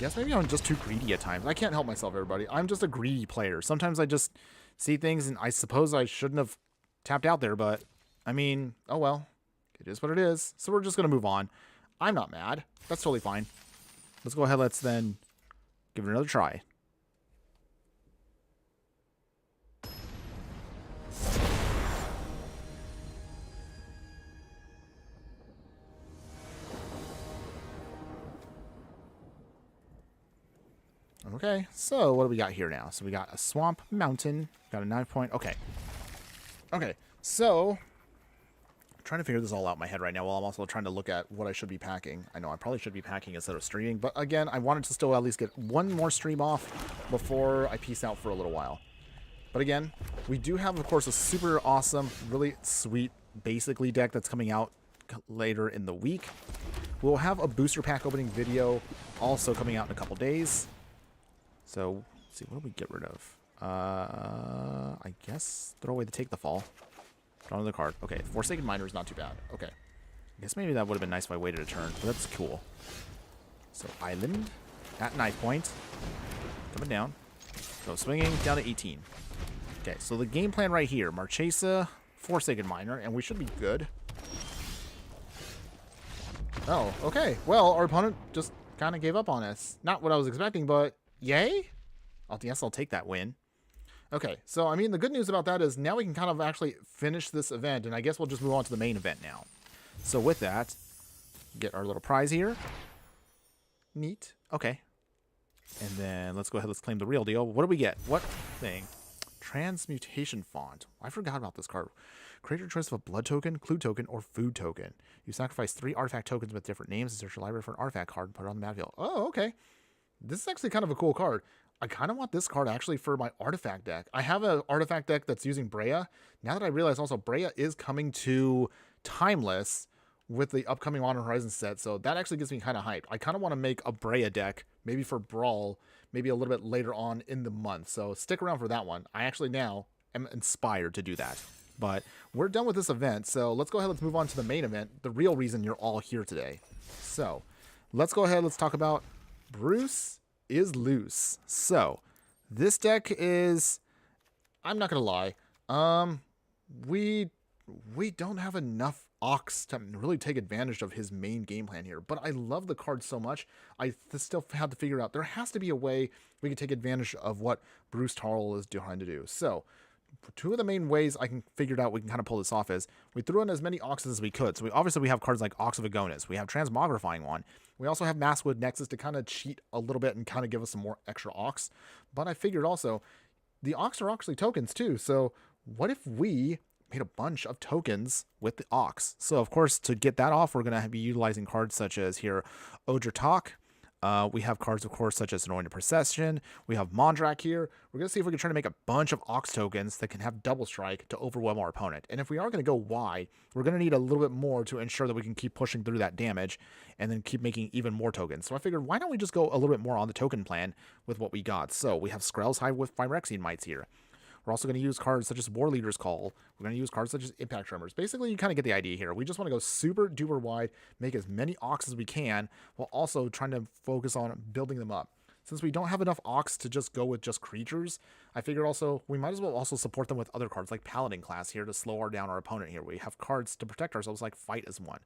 guess maybe I'm just too greedy at times. I can't help myself, everybody. I'm just a greedy player. Sometimes I just see things, and I suppose I shouldn't have tapped out there, but I mean, oh well. It is what it is. So we're just going to move on. I'm not mad. That's totally fine. Let's go ahead. Let's then give it another try. Okay, so what do we got here now? So we got a Swamp Mountain, got a 9 point. Okay. Okay, so I'm trying to figure this all out in my head right now while I'm also trying to look at what I should be packing. I know I probably should be packing instead of streaming, but again, I wanted to still at least get one more stream off before I peace out for a little while. But again, we do have, of course, a super awesome, really sweet, basically deck that's coming out later in the week. We'll have a booster pack opening video also coming out in a couple days. So, let's see, what do we get rid of? I guess throw away the Take the Fall. Draw another card. Okay, Forsaken Miner is not too bad. Okay. I guess maybe that would have been nice if I waited a turn, but that's cool. So, Island at knife point. Coming down. So, swinging down to 18. Okay, so the game plan right here. Marchesa, Forsaken Miner, and we should be good. Oh, okay. Well, our opponent just kind of gave up on us. Not what I was expecting, but yay? Yes, I'll take that win. Okay, so, I mean, the good news about that is now we can kind of actually finish this event, and I guess we'll just move on to the main event now. So with that, get our little prize here. Neat. Okay. And then let's go ahead, let's claim the real deal. What do we get? What thing? Transmutation Font. I forgot about this card. Create your choice of a blood token, clue token, or food token. You sacrifice 3 artifact tokens with different names and search your library for an artifact card and put it on the battlefield. Oh, okay. This is actually kind of a cool card. I kind of want this card actually for my artifact deck. I have an artifact deck that's using Brea. Now that I realize also Brea is coming to Timeless with the upcoming Modern Horizons set, so that actually gets me kind of hyped. I kind of want to make a Brea deck, maybe for Brawl, maybe a little bit later on in the month. So stick around for that one. I actually now am inspired to do that. But we're done with this event, so let's go ahead, let's move on to the main event, the real reason you're all here today. So let's go ahead, let's talk about Bruce is loose. So this deck is, I'm not gonna lie, we don't have enough Ox to really take advantage of his main game plan here, but I love the card so much. I still have to figure out, there has to be a way we can take advantage of what Bruce Tarl is trying to do. So two of the main ways I can figure out we can kind of pull this off is we threw in as many Oxes as we could. So obviously we have cards like Ox of Agonis. We have Transmogrifying one. We also have Maskwood Nexus to kind of cheat a little bit and kind of give us some more extra Ox. But I figured also the Ox are actually tokens too. So what if we made a bunch of tokens with the Ox. So of course, to get that off, we're going to be utilizing cards such as here Odra Talk. We have cards, of course, such as Anointed Procession. We have Mondrak here. We're going to see if we can try to make a bunch of Ox tokens that can have double strike to overwhelm our opponent. And if we are going to go wide, we're going to need a little bit more to ensure that we can keep pushing through that damage and then keep making even more tokens. So I figured, why don't we just go a little bit more on the token plan with what we got? So we have Skrell's Hive with Phyrexian Mites here. We're also going to use cards such as War Leader's Call. We're going to use cards such as Impact Tremors. Basically, you kind of get the idea here. We just want to go super duper wide, make as many Ox as we can, while also trying to focus on building them up. Since we don't have enough Ox to just go with just creatures, I figured also we might as well also support them with other cards like Paladin class here to slow down our opponent here. We have cards to protect ourselves like Fight as one.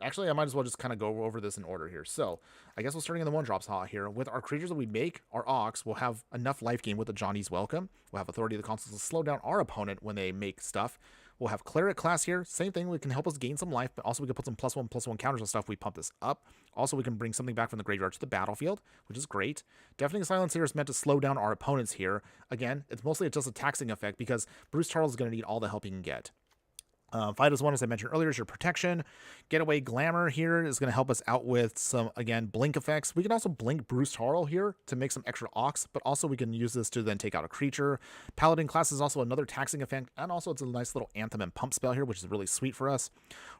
Actually, I might as well just kind of go over this in order here. So I guess we're starting in the 1-drop slot here. With our creatures that we make, our Ox will have enough life gain with the Johnny's Welcome. We'll have Authority of the Consuls to slow down our opponent when they make stuff. We'll have Cleric class here. Same thing. We can help us gain some life, but also we can put some +1/+1 counters on stuff. We pump this up. Also, we can bring something back from the graveyard to the battlefield, which is great. Deafening Silence here is meant to slow down our opponents here. Again, it's mostly just a taxing effect because Bruce Tarl is going to need all the help he can get. Fight as one, as I mentioned earlier, is your protection. Getaway Glamour here is going to help us out with some, again, blink effects. We can also blink Bruce Tarl here to make some extra Ox, but also we can use this to then take out a creature. Paladin class is also another taxing effect, and also it's a nice little Anthem and Pump spell here, which is really sweet for us.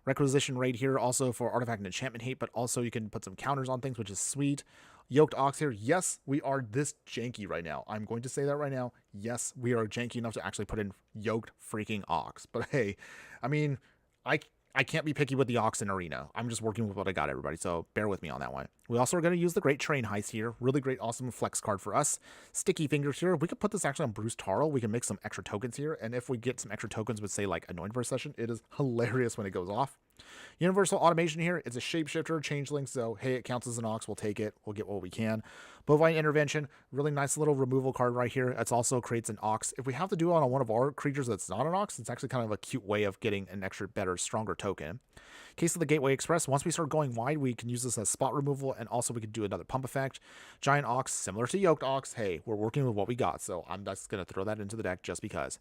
Requisition Raid here also for Artifact and Enchantment Hate, but also you can put some counters on things, which is sweet. Yoked Ox here. Yes, we are this janky right now. I'm going to say that right now. Yes, we are janky enough to actually put in yoked freaking Ox. But hey, I mean, I can't be picky with the Ox in Arena. I'm just working with what I got, everybody, so bear with me on that one. We also are going to use the Great Train Heist here. Really great, awesome flex card for us. Sticky Fingers here. We could put this actually on Bruce Tarl. We can make some extra tokens here, and if we get some extra tokens with, say, like Anointed Procession, it is hilarious when it goes off. Universal Automation here. It's a shapeshifter, changeling, so hey, it counts as an Ox. We'll take it. We'll get what we can. Bovine Intervention. Really nice little removal card right here. It also creates an Ox. If we have to do it on one of our creatures that's not an Ox, it's actually kind of a cute way of getting an extra, better, stronger token. Case of the Gateway Express. Once we start going wide, we can use this as spot removal, and also we can do another pump effect. Giant Ox, similar to Yoked Ox. Hey, we're working with what we got, so I'm just going to throw that into the deck just because.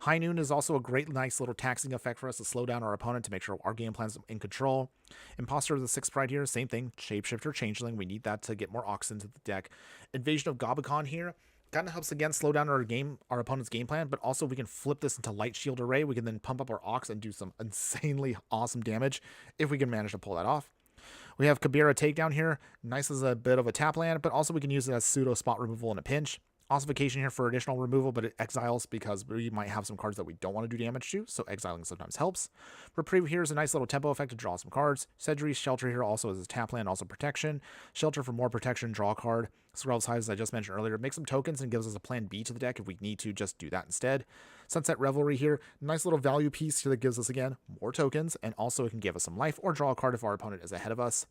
High Noon is also a great, nice little taxing effect for us to slow down our opponent to make sure our game plan's in control. Imposter of the Sixth Pride here, same thing. Shapeshifter, Changeling. We need that to get more Ox into the deck. Invasion of Gobakon here. Kind of helps again slow down our opponent's game plan, but also we can flip this into Light Shield Array. We can then pump up our Ox and do some insanely awesome damage if we can manage to pull that off. We have Kabira Takedown here. Nice as a bit of a tap land, but also we can use it as pseudo spot removal in a pinch. Ossification here for additional removal, but it exiles because we might have some cards that we don't want to do damage to, so exiling sometimes helps. Reprieve here is a nice little tempo effect to draw some cards. Sedgery's Shelter here also is a tap land, also protection. Shelter for more protection, draw a card. Skrell's Hive, as I just mentioned earlier, makes some tokens and gives us a plan B to the deck if we need to just do that instead. Sunset Revelry here, nice little value piece here that gives us, again, more tokens, and also it can give us some life or draw a card if our opponent is ahead of us.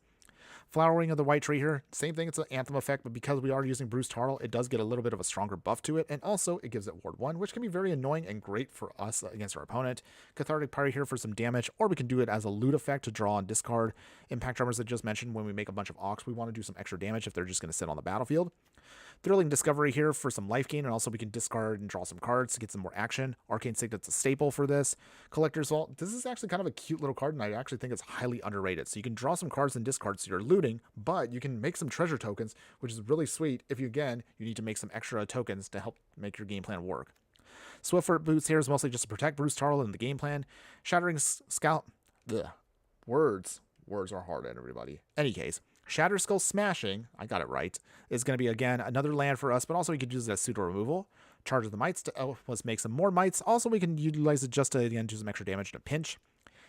Flowering of the White Tree here, same thing, it's an Anthem effect, but because we are using Bruce Tarl, it does get a little bit of a stronger buff to it, and also it gives it Ward 1, which can be very annoying and great for us against our opponent. Cathartic Party here for some damage, or we can do it as a loot effect to draw and discard. Impact Tremors that just mentioned, when we make a bunch of Ox, we want to do some extra damage if they're just going to sit on the battlefield. Thrilling Discovery here for some life gain, and also we can discard and draw some cards to get some more action. Arcane Signet's a staple for this. Collector's Vault, this is actually kind of a cute little card, and I actually think it's highly underrated. So you can draw some cards and discard, so you're looting, but you can make some treasure tokens, which is really sweet if you, again, you need to make some extra tokens to help make your game plan work. Swiftfoot Boots here is mostly just to protect Bruce Tarl in the game plan. Shattering Scalp... Words are hard, everybody. Any case, Shatter Skull Smashing, I got it right, is going to be, again, another land for us, but also we could use it as pseudo removal. Charge of the Mites to help us make some more Mites. Also, we can utilize it just to, again, do some extra damage in a pinch.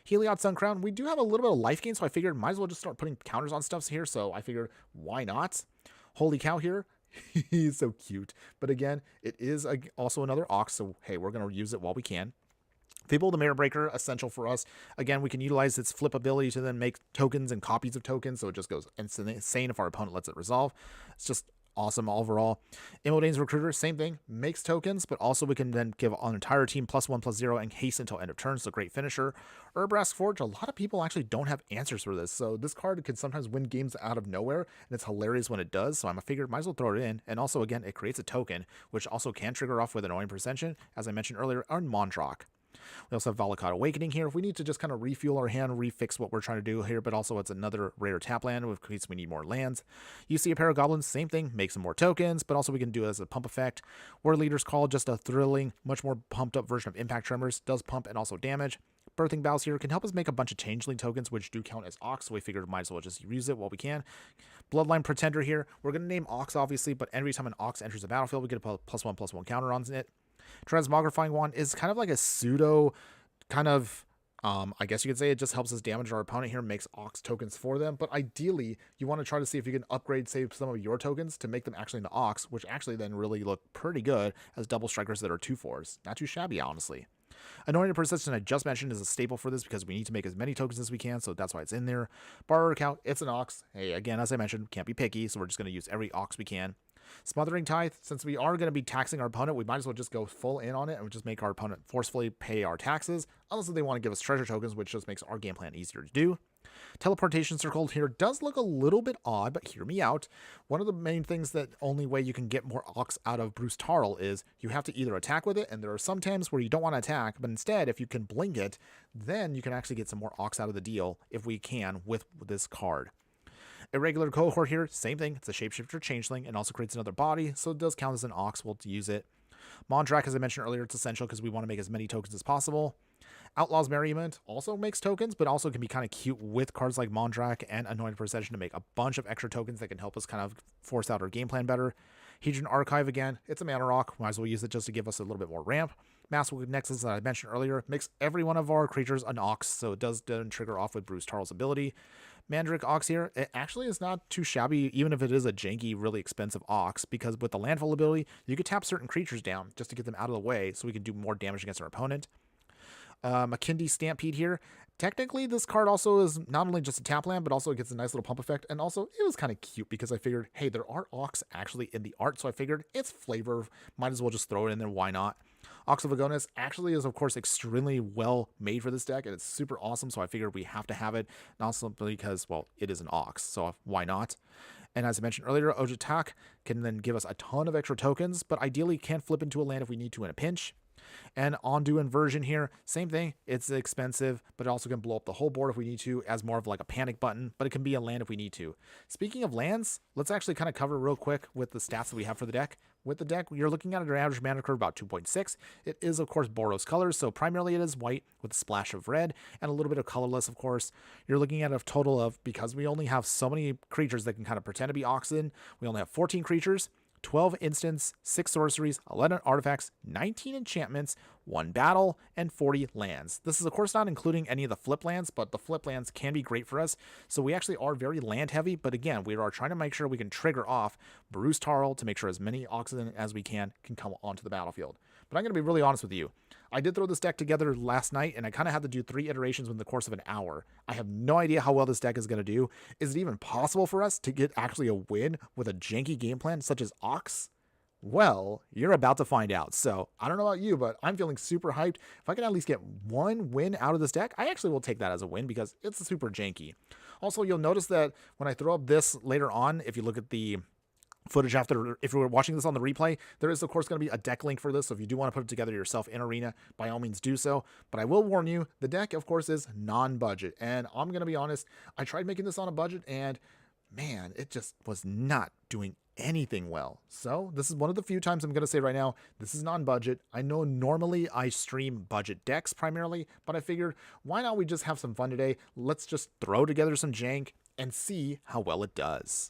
Heliod Sun Crown, we do have a little bit of life gain, so I figured might as well just start putting counters on stuff here, so I figured, why not? Holy Cow here. He's so cute. But again, it is also another Ox, so hey, we're going to use it while we can. Fable the Mirror Breaker, essential for us. Again, we can utilize its flip ability to then make tokens and copies of tokens, so it just goes insane if our opponent lets it resolve. It's just awesome overall. Imodane's Recruiter, same thing, makes tokens, but also we can then give an entire team +1/+0 and haste until end of turn, so great finisher. Urbrask Forge, a lot of people actually don't have answers for this, so this card could sometimes win games out of nowhere, and it's hilarious when it does, so I figured might as well throw it in. And also, again, it creates a token, which also can trigger off with Annoying Procession, as I mentioned earlier, on Mondrak. We also have Valakut Awakening here. If we need to just kind of refuel our hand, refix what we're trying to do here, but also it's another rare tap land in case we need more lands. You see a pair of goblins, same thing, make some more tokens, but also we can do it as a pump effect. Word Leader's Call, just a thrilling, much more pumped up version of Impact Tremors, does pump and also damage. Birthing Bows here can help us make a bunch of changeling tokens, which do count as Ox, so we figured might as well just use it while we can. Bloodline Pretender here. We're going to name Ox, obviously, but every time an Ox enters the battlefield, we get a +1/+1 counter on it. Transmogrifying Wand is kind of like a pseudo kind of, I guess you could say it just helps us damage our opponent here, makes Ox tokens for them. But ideally, you want to try to see if you can upgrade, say, some of your tokens to make them actually into Ox, which actually then really look pretty good as double strikers that are 2/4s. Not too shabby, honestly. Anointed Persistent, I just mentioned, is a staple for this because we need to make as many tokens as we can, so that's why it's in there. Borrower Cow, it's an Ox. Hey, again, as I mentioned, can't be picky, so we're just going to use every Ox we can. Smothering Tithe, since we are going to be taxing our opponent, we might as well just go full in on it and just make our opponent forcefully pay our taxes, unless they want to give us treasure tokens, which just makes our game plan easier to do. Teleportation Circle here does look a little bit odd, but hear me out. One of the main things that only way you can get more Ox out of Bruce Tarl is you have to either attack with it, and there are some times where you don't want to attack, but instead, if you can blink it, then you can actually get some more Ox out of the deal if we can with this card. Irregular Cohort here, same thing. It's a shapeshifter changeling and also creates another body, so it does count as an Ox. We'll use it. Mondrak, as I mentioned earlier, it's essential because we want to make as many tokens as possible. Outlaw's Merriment also makes tokens, but also can be kind of cute with cards like Mondrak and Anointed Procession to make a bunch of extra tokens that can help us kind of force out our game plan better. Hedron Archive, again, it's a mana rock. Might as well use it just to give us a little bit more ramp. Massive Nexus, that I mentioned earlier, makes every one of our creatures an Ox, so it does trigger off with Bruce Tarl's ability. Mandric Ox here, it actually is not too shabby, even if it is a janky, really expensive Ox, because with the landfall ability, you could tap certain creatures down just to get them out of the way so we can do more damage against our opponent. McKindy Stampede here. Technically, this card also is not only just a tap land, but also it gets a nice little pump effect. And also, it was kind of cute because I figured, hey, there are Ox actually in the art, so I figured it's flavor. Might as well just throw it in there. Why not? Ox of Agonis actually is, of course, extremely well made for this deck, and it's super awesome, so I figured we have to have it. Not simply because, well, it is an Ox, so why not? And as I mentioned earlier, Ojatak can then give us a ton of extra tokens, but ideally can flip into a land if we need to in a pinch. And Ondu Inversion here, same thing. It's expensive, but it also can blow up the whole board if we need to as more of like a panic button, but it can be a land if we need to. Speaking of lands, let's actually kind of cover real quick with the stats that we have for the deck. With the deck, you're looking at an average mana curve about 2.6. It is, of course, Boros colors, so primarily it is white with a splash of red and a little bit of colorless, of course. You're looking at a total of, because we only have so many creatures that can kind of pretend to be Oxen, we only have 14 creatures. 12 instants, 6 sorceries, 11 artifacts, 19 enchantments, 1 battle, and 40 lands. This is, of course, not including any of the flip lands, but the flip lands can be great for us. So we actually are very land heavy, but again, we are trying to make sure we can trigger off Bruce Tarl to make sure as many Oxen as we can come onto the battlefield. But I'm going to be really honest with you. I did throw this deck together last night, and I kind of had to do 3 iterations within the course of an hour. I have no idea how well this deck is going to do. Is it even possible for us to get actually a win with a janky game plan such as Ox? Well, you're about to find out. So I don't know about you, but I'm feeling super hyped. If I can at least get 1 win out of this deck, I actually will take that as a win because it's super janky. Also, you'll notice that when I throw up this later on, if you look at the footage after, if you're watching this on the replay, there is of course going to be a deck link for this, so if you do want to put it together yourself in Arena, by all means do so. But I will warn you, the deck of course is non-budget, and I'm going to be honest, I tried making this on a budget and man, it just was not doing anything well. So this is one of the few times I'm going to say right now, this is non-budget. I know normally I stream budget decks primarily, but I figured why not we just have some fun today. Let's just throw together some jank and see how well it does.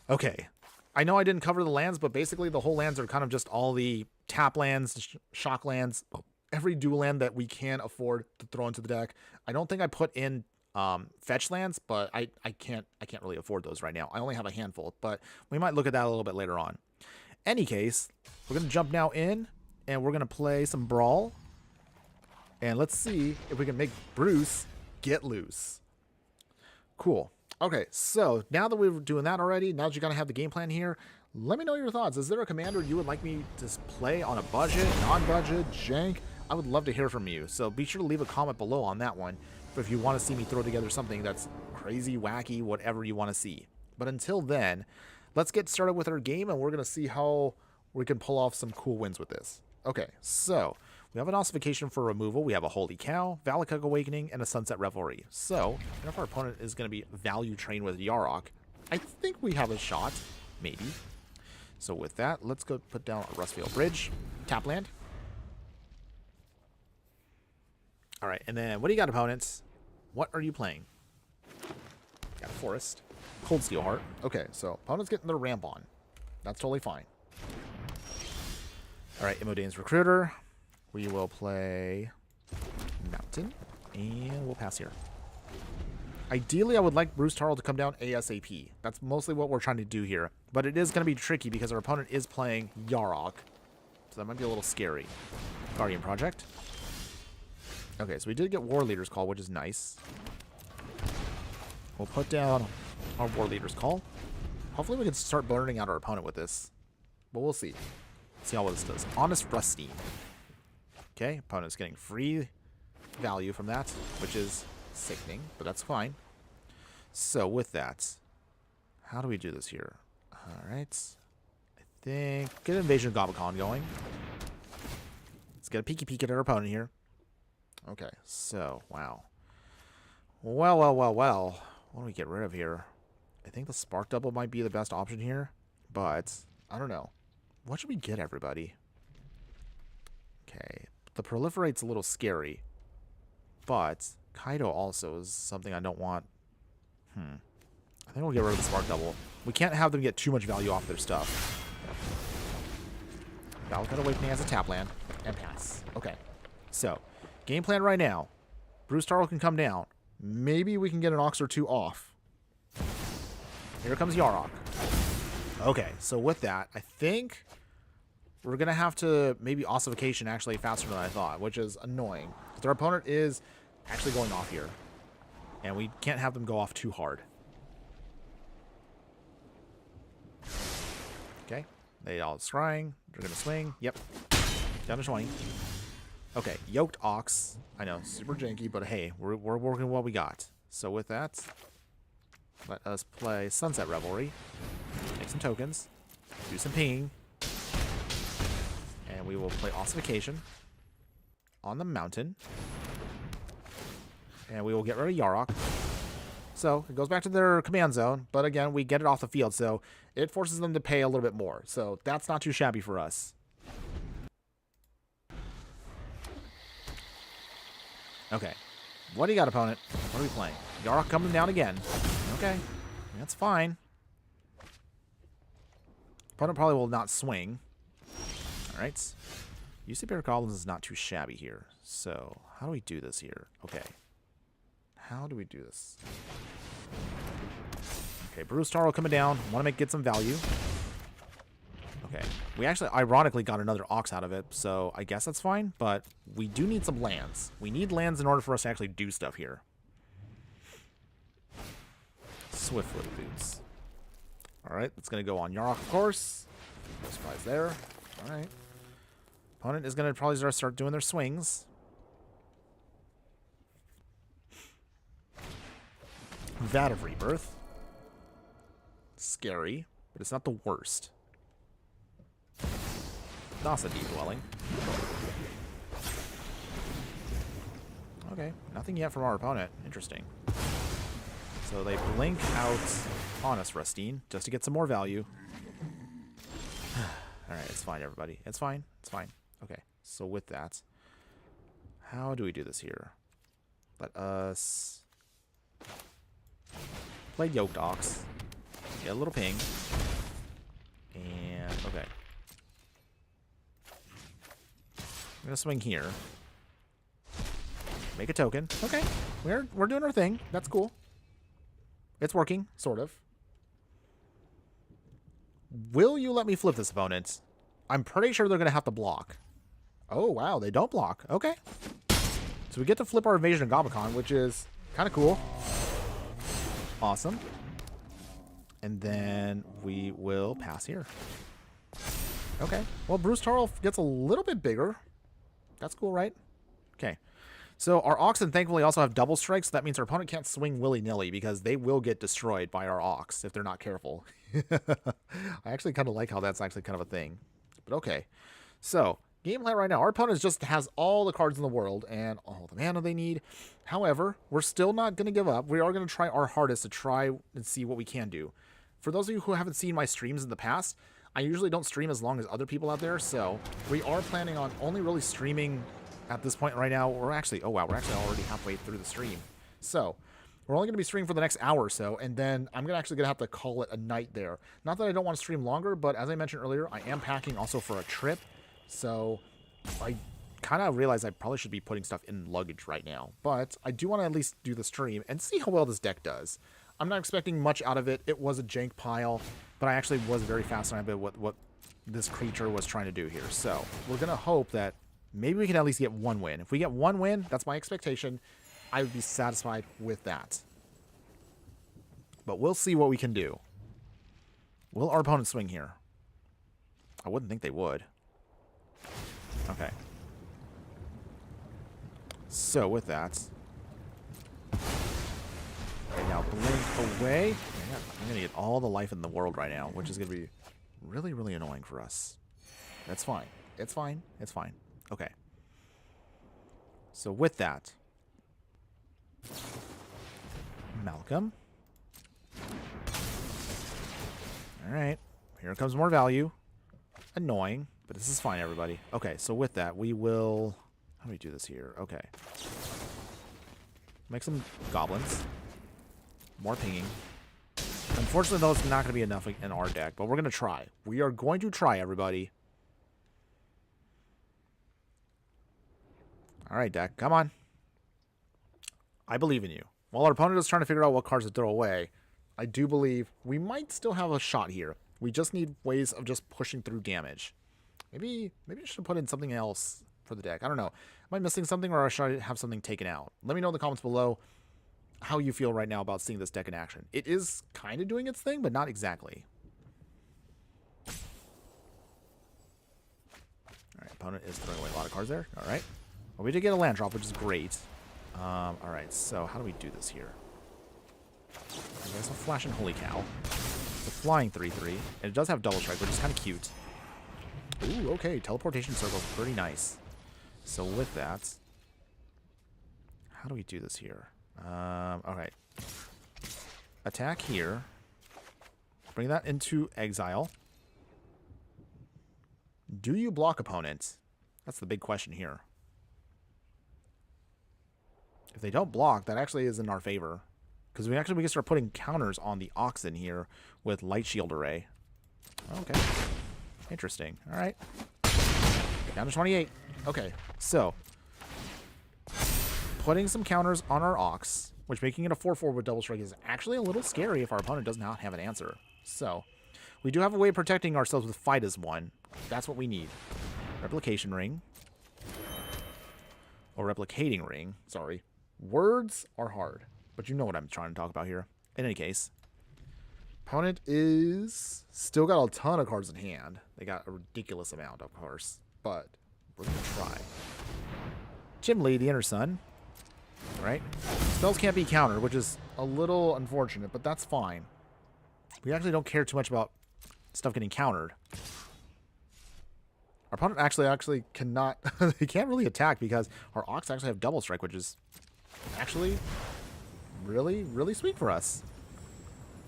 Okay, I know I didn't cover the lands, but basically the whole lands are kind of just all the tap lands, shock lands, every dual land that we can afford to throw into the deck. I don't think I put in fetch lands, but I can't really afford those right now. I only have a handful, but we might look at that a little bit later on. Any case, we're going to jump now in, and we're going to play some Brawl. And let's see if we can make Bruce get loose. Cool. Okay, so now that we're doing that already, now that you're going to have the game plan here, let me know your thoughts. Is there a commander you would like me to play on a budget, non-budget, jank? I would love to hear from you, so be sure to leave a comment below on that one if you want to see me throw together something that's crazy, wacky, whatever you want to see. But until then, let's get started with our game, and we're going to see how we can pull off some cool wins with this. Okay, so We have an ossification for removal. We have a Holy Cow, Valakut Awakening, and a Sunset Revelry. So, if our opponent is going to be value trained with Yarok, I think we have a shot. Maybe. So with that, let's go put down a Rustfield Bridge. Tap land. Alright, and then what do you got, opponents? What are you playing? Got a Forest. Cold Steel Heart. Okay, so opponent's getting their ramp on. That's totally fine. Alright, Imodane's Recruiter. We will play Mountain. And we'll pass here. Ideally, I would like Bruce Tarl to come down ASAP. That's mostly what we're trying to do here. But it is going to be tricky because our opponent is playing Yarok. So that might be a little scary. Guardian Project. Okay, so we did get War Leader's Call, which is nice. We'll put down our War Leader's Call. Hopefully we can start burning out our opponent with this. But we'll see. See how well this does. Honest Rusty. Okay, opponent's getting free value from that, which is sickening, but that's fine. So with that, how do we do this here? Alright. I think get Invasion of Gobakon going. Let's get a peeky peek at our opponent here. Okay, so wow. Well. What do we get rid of here? I think the Spark Double might be the best option here, but I don't know. What should we get, everybody? Okay, the Proliferate's a little scary, but Kaido also is something I don't want. I think we'll get rid of the Spark Double. We can't have them get too much value off their stuff. Valakut Awakening as a tap land and pass. Okay, so game plan right now. Bruce Tarl can come down. Maybe we can get an Ox or two off. Here comes Yarok. Okay, so with that, I think we're going to have to maybe Ossification actually faster than I thought, which is annoying. Their opponent is actually going off here, and we can't have them go off too hard. Okay, they all scrying. They're going to swing. Yep, down to 20. Okay, Yoked Ox. I know, super janky, but hey, we're working what we got. So with that, let us play Sunset Revelry. Make some tokens. Do some pinging. And we will play Ossification on the mountain. And we will get rid of Yarok. So it goes back to their command zone, but again, we get it off the field, so it forces them to pay a little bit more. So that's not too shabby for us. Okay. What do you got, opponent? What are we playing? Yarok coming down again. Okay. That's fine. Opponent probably will not swing. Alright. UC Bear Goblins is not too shabby here. So, how do we do this here? Okay. How do we do this? Okay, Bruce Tarl coming down. Want to get some value. Okay. We actually, ironically, got another Ox out of it, so I guess that's fine, but we do need some lands. We need lands in order for us to actually do stuff here. Swift-footed Boots. Alright, that's going to go on Yarok, of course. No surprise there. Alright. Opponent is going to probably start doing their swings. Vat of Rebirth. Scary, but it's not the worst. Nasa Deep Dwelling. Okay, nothing yet from our opponent. Interesting. So they blink out Honest Rustine just to get some more value. Alright, it's fine, everybody. It's fine. It's fine. Okay, so with that, how do we do this here? Let us play Yoked Ox. Get a little ping. And, okay. I'm gonna swing here. Make a token. Okay, we're doing our thing. That's cool. It's working, sort of. Will you let me flip this, opponent? I'm pretty sure they're gonna have to block. Oh wow, they don't block. Okay. So we get to flip our Invasion of Gobakon, which is kind of cool. Awesome. And then we will pass here. Okay. Well, Bruce Tarl gets a little bit bigger. That's cool, right? Okay. So our Oxen thankfully also have double strikes. So that means our opponent can't swing willy-nilly because they will get destroyed by our Ox if they're not careful. I actually kind of like how that's actually kind of a thing. But okay. So game plan right now. Our opponent just has all the cards in the world and all the mana they need. However, we're still not going to give up. We are going to try our hardest to try and see what we can do. For those of you who haven't seen my streams in the past, I usually don't stream as long as other people out there, so we are planning on only really streaming at this point right now. We're actually, oh wow, we're actually already halfway through the stream. So, we're only going to be streaming for the next hour or so, and then I'm actually going to have to call it a night there. Not that I don't want to stream longer, but as I mentioned earlier, I am packing also for a trip, so I kind of realize I probably should be putting stuff in luggage right now. But I do want to at least do the stream and see how well this deck does. I'm not expecting much out of it. It was a jank pile, but I actually was very fascinated with what this creature was trying to do here. So we're going to hope that maybe we can at least get one win. If we get one win, that's my expectation. I would be satisfied with that. But we'll see what we can do. Will our opponent swing here? I wouldn't think they would. Okay. So with that, okay, now blink away. I'm going to get all the life in the world right now, which is going to be really, really annoying for us. That's fine. It's fine. It's fine. Okay. So with that, Malcolm. Alright. Here comes more value. Annoying, but this is fine, everybody. Okay, so with that, we will... How do we do this here? Okay. Make some goblins. More pinging. Unfortunately, though, it's not going to be enough in our deck, but we're going to try. We are going to try, everybody. Alright, deck. Come on. I believe in you. While our opponent is trying to figure out what cards to throw away, I do believe we might still have a shot here. We just need ways of just pushing through damage. Maybe I should put in something else for the deck. I don't know. Am I missing something, or should I have something taken out? Let me know in the comments below how you feel right now about seeing this deck in action. It is kind of doing its thing, but not exactly. Alright, opponent is throwing away a lot of cards there. Alright. Well, we did get a land drop, which is great. Alright, so how do we do this here? I guess a flash and holy cow. It's a flying 3/3, and it does have double strike, which is kind of cute. Ooh, okay, teleportation circle is pretty nice. So with that, how do we do this here? Alright. Attack here. Bring that into exile. Do you block opponent? That's the big question here. If they don't block, that actually is in our favor. Because we can start putting counters on the Oxen here with Light Shield Array. Okay. Interesting. Alright. Down to 28. Okay. So, putting some counters on our Ox, which making it a 4/4 with double strike is actually a little scary if our opponent does not have an answer. So, we do have a way of protecting ourselves with Fight as one. That's what we need. Replication Ring. Or Replicating Ring. Sorry. Words are hard, but you know what I'm trying to talk about here. In any case, opponent is still got a ton of cards in hand. They got a ridiculous amount, of course, but we're going to try. Chimley, the Inner Sun. Right? Spells can't be countered, which is a little unfortunate, but that's fine. We actually don't care too much about stuff getting countered. Our opponent actually cannot... they can't really attack because our Ox actually have double strike, which is actually really, really sweet for us.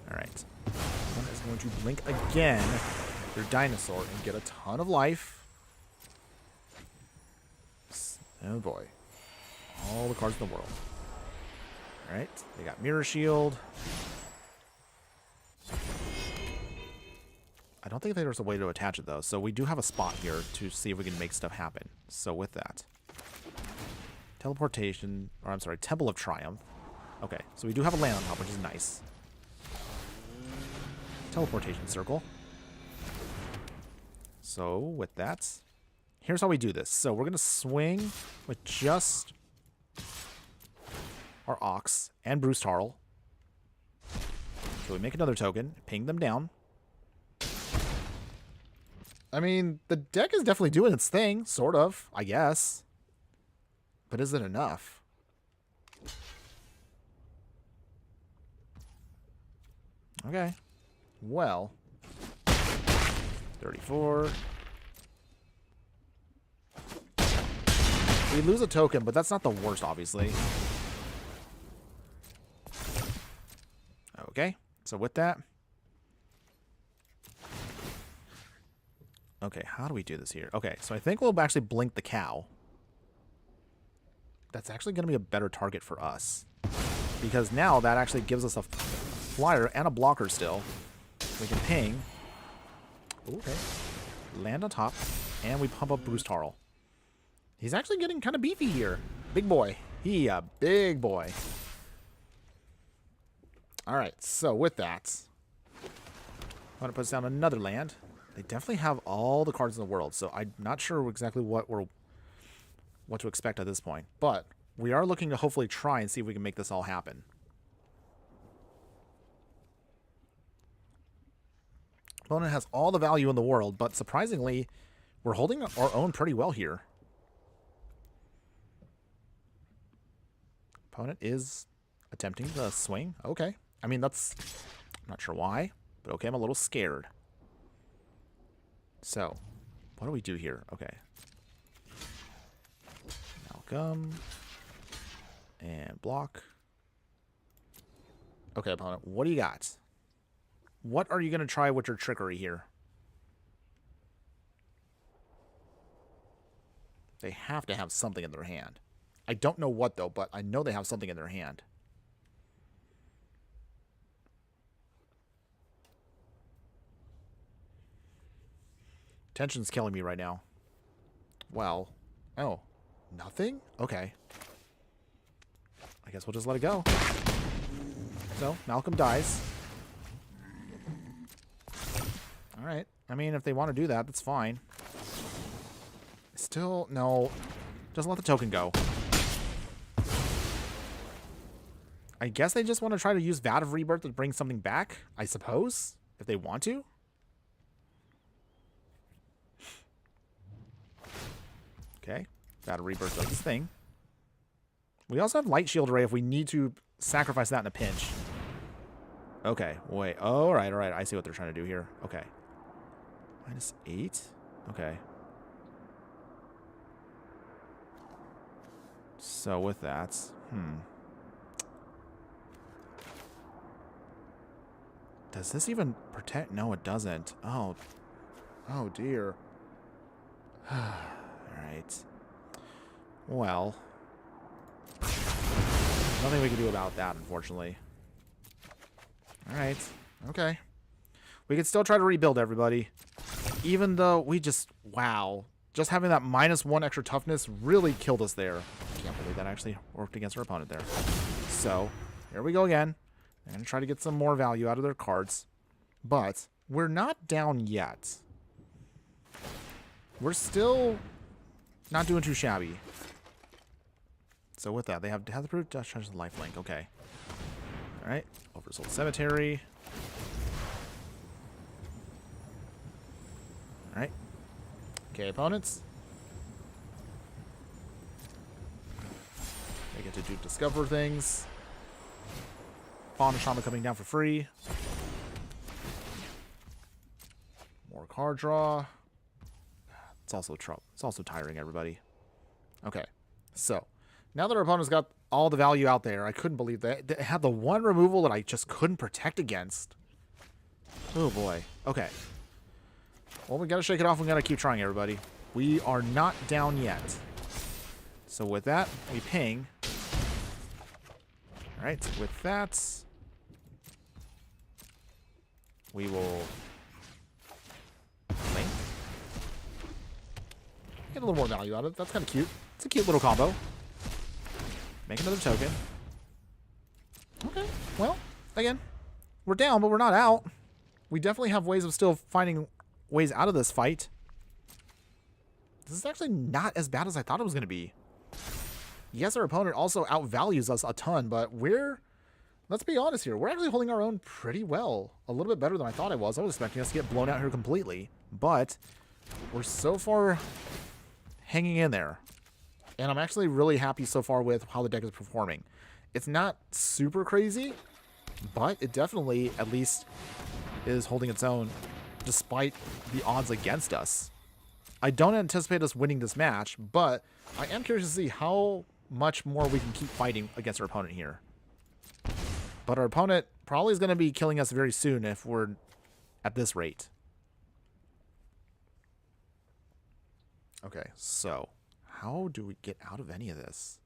Alright. Opponent is going to blink again their dinosaur and get a ton of life. Oh boy. All the cards in the world. Alright. They got Mirror Shield. I don't think there's a way to attach it, though. So we do have a spot here to see if we can make stuff happen. So with that. Teleportation. Or I'm sorry, Temple of Triumph. Okay, so we do have a land on top, which is nice. Teleportation Circle. So with that, here's how we do this. So we're going to swing with just our Ox and Bruce Tarl. So we make another token, ping them down. I mean, the deck is definitely doing its thing, sort of, I guess. But is it enough? Okay. Well. 34. We lose a token, but that's not the worst, obviously. Okay, so with that... Okay, how do we do this here? Okay, so I think we'll actually blink the cow. That's actually going to be a better target for us. Because now that actually gives us a flyer and a blocker still. We can ping. Okay. Land on top. And we pump up Bruce Tarl. He's actually getting kind of beefy here. Big boy. He a big boy. Alright, so with that, I'm going to put down another land. They definitely have all the cards in the world, so I'm not sure exactly what to expect at this point. But we are looking to hopefully try and see if we can make this all happen. Opponent has all the value in the world, but surprisingly, we're holding our own pretty well here. Opponent is attempting to swing. Okay. I mean, I'm not sure why, but okay, I'm a little scared. So, what do we do here? Okay. Malcolm. And block. Okay, opponent, what do you got? What are you going to try with your trickery here? They have to have something in their hand. I don't know what, though, but I know they have something in their hand. Tension's killing me right now. Well, oh, nothing? Okay. I guess we'll just let it go. So, Malcolm dies. Alright. I mean, if they want to do that, that's fine. Still, no. Just let the token go. I guess they just want to try to use Vat of Rebirth to bring something back, I suppose, if they want to. Okay. Vat of Rebirth does this thing. We also have Light Shield Ray if we need to sacrifice that in a pinch. Okay, wait. Oh, alright, alright. I see what they're trying to do here. Okay. -8? Okay. So with that, does this even protect? No, it doesn't. Oh. Oh, dear. Alright. Well. Nothing we can do about that, unfortunately. Alright. Okay. We can still try to rebuild, everybody. Even though we just... Wow. Just having that -1 extra toughness really killed us there. I can't believe that actually worked against our opponent there. So, here we go again. I'm going to try to get some more value out of their cards. But, we're not down yet. We're still not doing too shabby. So with that, they have the proof to charge the lifelink. Okay. Alright. Oversold Cemetery. Alright. Okay, opponents. They get to do discover things. Fawn and Shaman coming down for free. More card draw. It's also tiring, everybody. Okay. So, now that our opponent's got all the value out there, I couldn't believe that. They had the one removal that I just couldn't protect against. Oh, boy. Okay. Well, we gotta shake it off. We gotta keep trying, everybody. We are not down yet. So with that, we ping. Alright, with that, we will link. Get a little more value out of it. That's kind of cute. It's a cute little combo. Make another token. Okay, well, again, we're down, but we're not out. We definitely have ways of still finding ways out of this fight. This is actually not as bad as I thought it was going to be. Yes, our opponent also outvalues us a ton, but let's be honest here, we're actually holding our own pretty well. A little bit better than I thought I was. I was expecting us to get blown out here completely, but we're so far hanging in there. And I'm actually really happy so far with how the deck is performing. It's not super crazy, but it definitely at least is holding its own despite the odds against us. I don't anticipate us winning this match, but I am curious to see how much more we can keep fighting against our opponent here. But our opponent probably is going to be killing us very soon if we're at this rate. Okay, so how do we get out of any of this?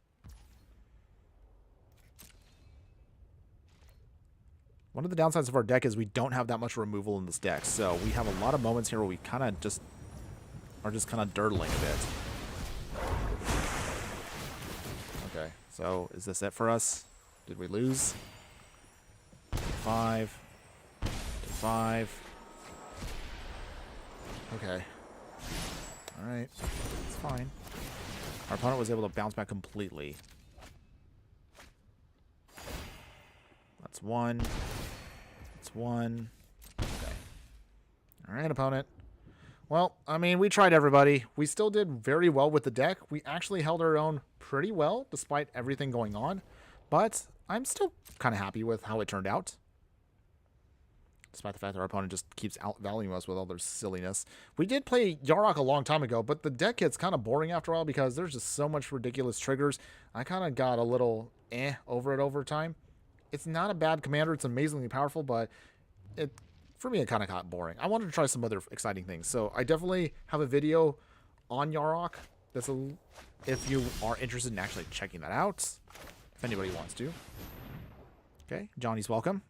One of the downsides of our deck is we don't have that much removal in this deck, so we have a lot of moments here where we kind of just are kind of dirtling a bit. Okay, so is this it for us? Did we lose? 5. 5. Okay. Alright. It's fine. Our opponent was able to bounce back completely. That's 1. That's 1. Okay. Alright, opponent. Well, I mean, we tried, everybody. We still did very well with the deck. We actually held our own pretty well, despite everything going on. But I'm still kind of happy with how it turned out. Despite the fact that our opponent just keeps outvaluing us with all their silliness. We did play Yarok a long time ago, but the deck gets kind of boring after a while because there's just so much ridiculous triggers. I kind of got a little over it over time. It's not a bad commander. It's amazingly powerful, but for me, it kind of got boring. I wanted to try some other exciting things. So I definitely have a video on Yarok. If you are interested in actually checking that out, if anybody wants to. Okay, Johnny's welcome.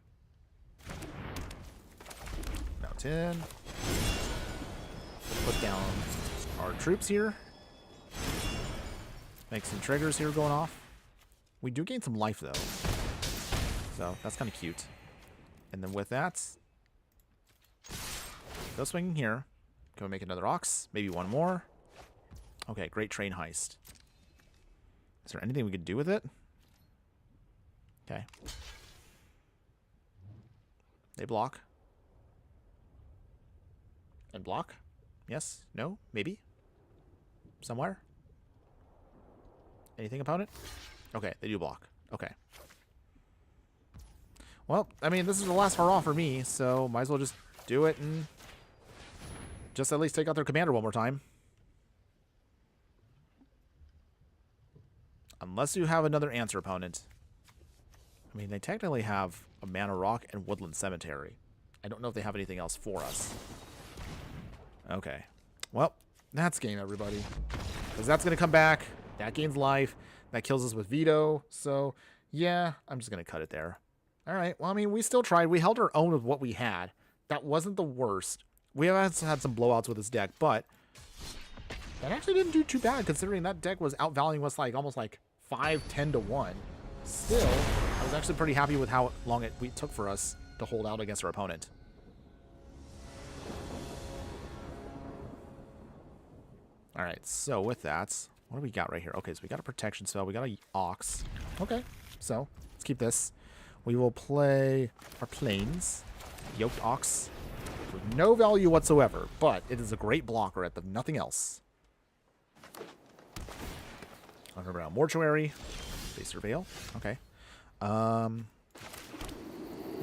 Now 10. We'll put down our troops here. Make some triggers here going off. We do gain some life, though. So that's kind of cute. And then with that, go swinging here. Can we make another Ox? Maybe one more. Okay, great train heist. Is there anything we could do with it? Okay. They block. And block? Yes? No? Maybe? Somewhere? Anything, opponent? Okay, they do block. Okay. Well, I mean, this is the last hurrah for me, so might as well just do it and just at least take out their commander one more time. Unless you have another answer, opponent. I mean, they technically have a Mana Rock and Woodland Cemetery. I don't know if they have anything else for us. Okay. Well, that's game, everybody. Because that's going to come back. That gains life. That kills us with Veto. So, yeah, I'm just going to cut it there. All right. Well, I mean, we still tried. We held our own with what we had. That wasn't the worst. We have had some blowouts with this deck, but that actually didn't do too bad considering that deck was outvaluing us like almost like 5-10 to 1. Still, I was actually pretty happy with how long it took for us to hold out against our opponent. All right, so with that, what do we got right here? Okay, so we got a protection spell. We got a Ox. Okay, so let's keep this. We will play our Plains, Yoked Ox, with no value whatsoever, but it is a great blocker at the nothing else. Underground Mortuary. They Surveil. Okay. No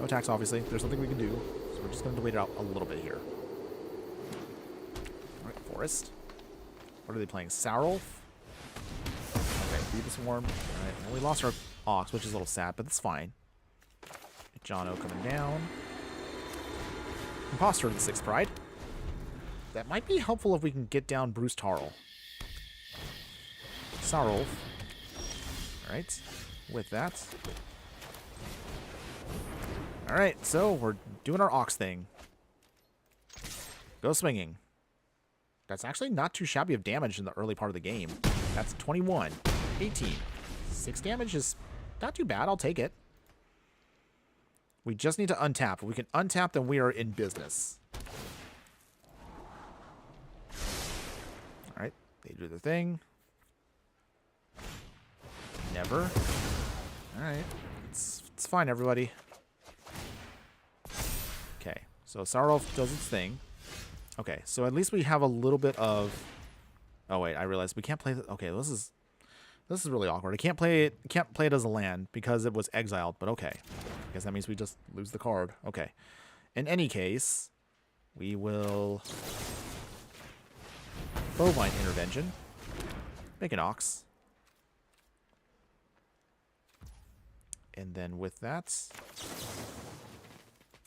attacks, obviously. There's nothing we can do, so we're just going to delete it out a little bit here. All right, Forest. What are they playing? Sourwolf? Okay, Phoebus Swarm. All right, well, we lost our Ox, which is a little sad, but that's fine. Jono coming down. Imposter of the Sixth Pride. That might be helpful if we can get down Bruce Tarl. Sourwolf. Alright. With that. Alright, so we're doing our Ox thing. Go swinging. That's actually not too shabby of damage in the early part of the game. That's 21. 18. 6 damage is not too bad. I'll take it. We just need to untap. If we can untap, then we are in business. Alright. They do their thing. Never. Alright. It's fine, everybody. Okay. So Sourwolf does its thing. Okay. So at least we have a little bit of... Oh, wait. I realized we can't play... Okay. This is really awkward. I can't play it as a land because it was exiled, but okay. I guess that means we just lose the card. Okay. In any case, we will Bovine Intervention. Make an Ox. And then with that...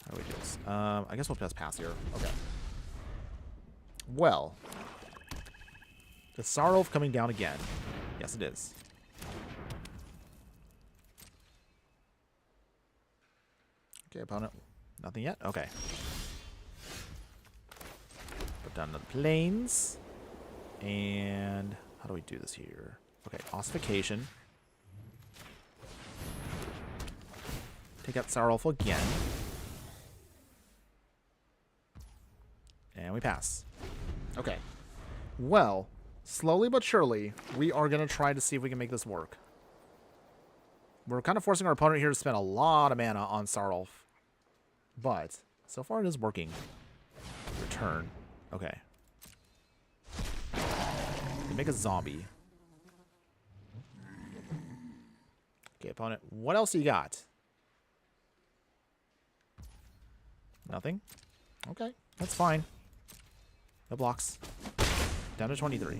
How do we do this? I guess we'll just pass here. Okay. Well. The Sarulf coming down again. Yes, it is. Okay, opponent. Nothing yet? Okay. Put down the planes. And how do we do this here? Okay, ossification. Take out Sarulf again. And we pass. Okay. Well, slowly but surely, we are going to try to see if we can make this work. We're kind of forcing our opponent here to spend a lot of mana on Sarulf. But, so far it is working. Return. Okay. They make a zombie. Okay, opponent. What else do you got? Nothing? Okay, that's fine. No blocks. Down to 23.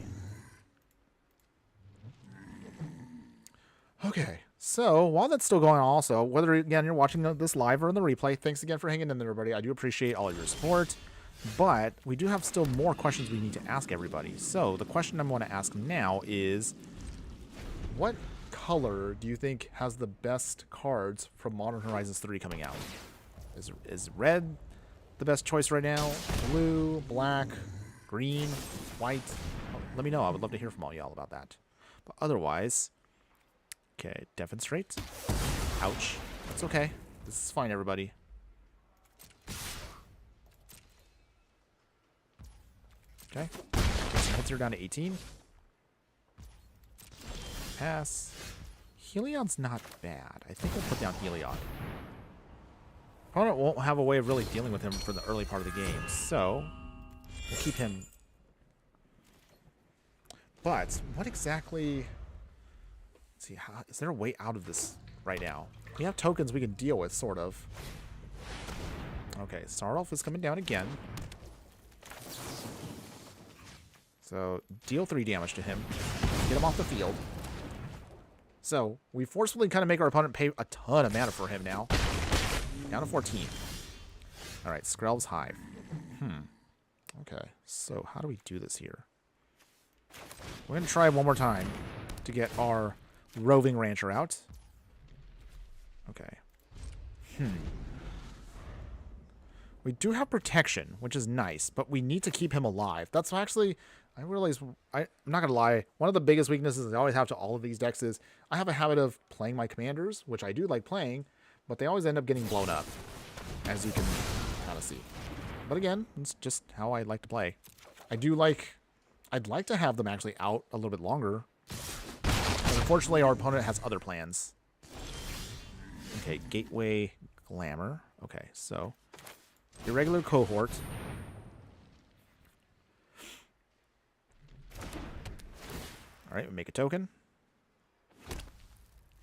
Okay, so while that's still going on also, whether, again, you're watching this live or in the replay, thanks again for hanging in there, everybody. I do appreciate all of your support. But we do have still more questions we need to ask everybody. So the question I'm going to ask now is, what color do you think has the best cards from Modern Horizons 3 coming out? Is red the best choice right now? Blue, black, green, white? Well, let me know. I would love to hear from all y'all about that. But otherwise, okay, demonstrate. Ouch. That's okay. This is fine, everybody. Okay. Hits her down to 18. Pass. Heliod's not bad. I think we'll put down Heliod. Opponent won't have a way of really dealing with him for the early part of the game, so we'll keep him. But what exactly? Let's see, is there a way out of this right now? We have tokens we can deal with, sort of. Okay, Sarulf is coming down again. So deal 3 damage to him. Get him off the field. So we forcefully kind of make our opponent pay a ton of mana for him now. Down to 14. Alright, Skrelv's Hive. Okay, so how do we do this here? We're going to try one more time to get our roving rancher out. Okay. We do have protection, which is nice, but we need to keep him alive. That's actually, I realize, I'm not going to lie, one of the biggest weaknesses I always have to all of these decks is I have a habit of playing my commanders, which I do like playing, but they always end up getting blown up, as you can kind of see. But again, it's just how I like to play. I'd like to have them actually out a little bit longer. But unfortunately, our opponent has other plans. Okay, Gateway Glamour. Okay, so irregular cohort. All right, we make a token.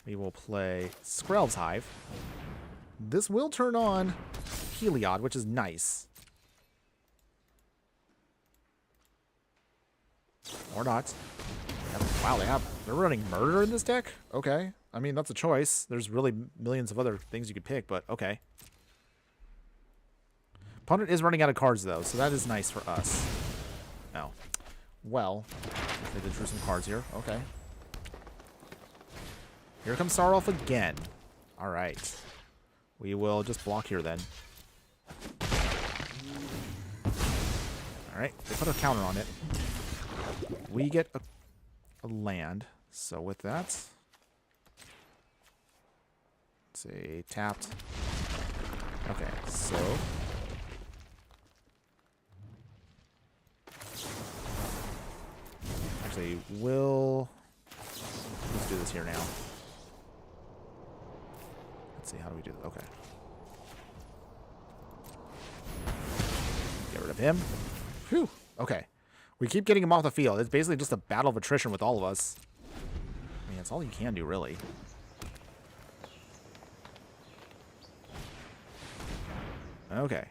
We will play Skrelv's Hive. This will turn on Heliod, which is nice. Or not. Wow, they're running murder in this deck? Okay. I mean, that's a choice. There's really millions of other things you could pick, but okay. Opponent is running out of cards, though, so that is nice for us. Oh. Well, they did drew some cards here. Okay. Here comes Sarulf again. All right. We will just block here then. All right. They put a counter on it. We get a land. So with that, let's see, tapped. Okay, so actually, let's do this here now. Let's see, how do we do that? Okay. Get rid of him. Whew. Okay. We keep getting him off the field. It's basically just a battle of attrition with all of us. I mean, that's all you can do, really. Okay.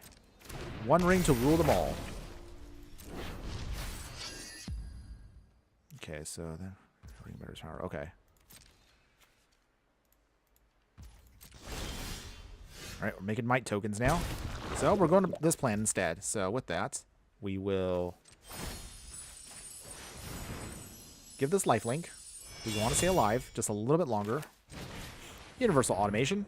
One ring to rule them all. Okay, so then ring bearer's power. Okay. All right, we're making might tokens now. So we're going to this plan instead. So with that, we will give this lifelink. We want to stay alive just a little bit longer. Universal automation.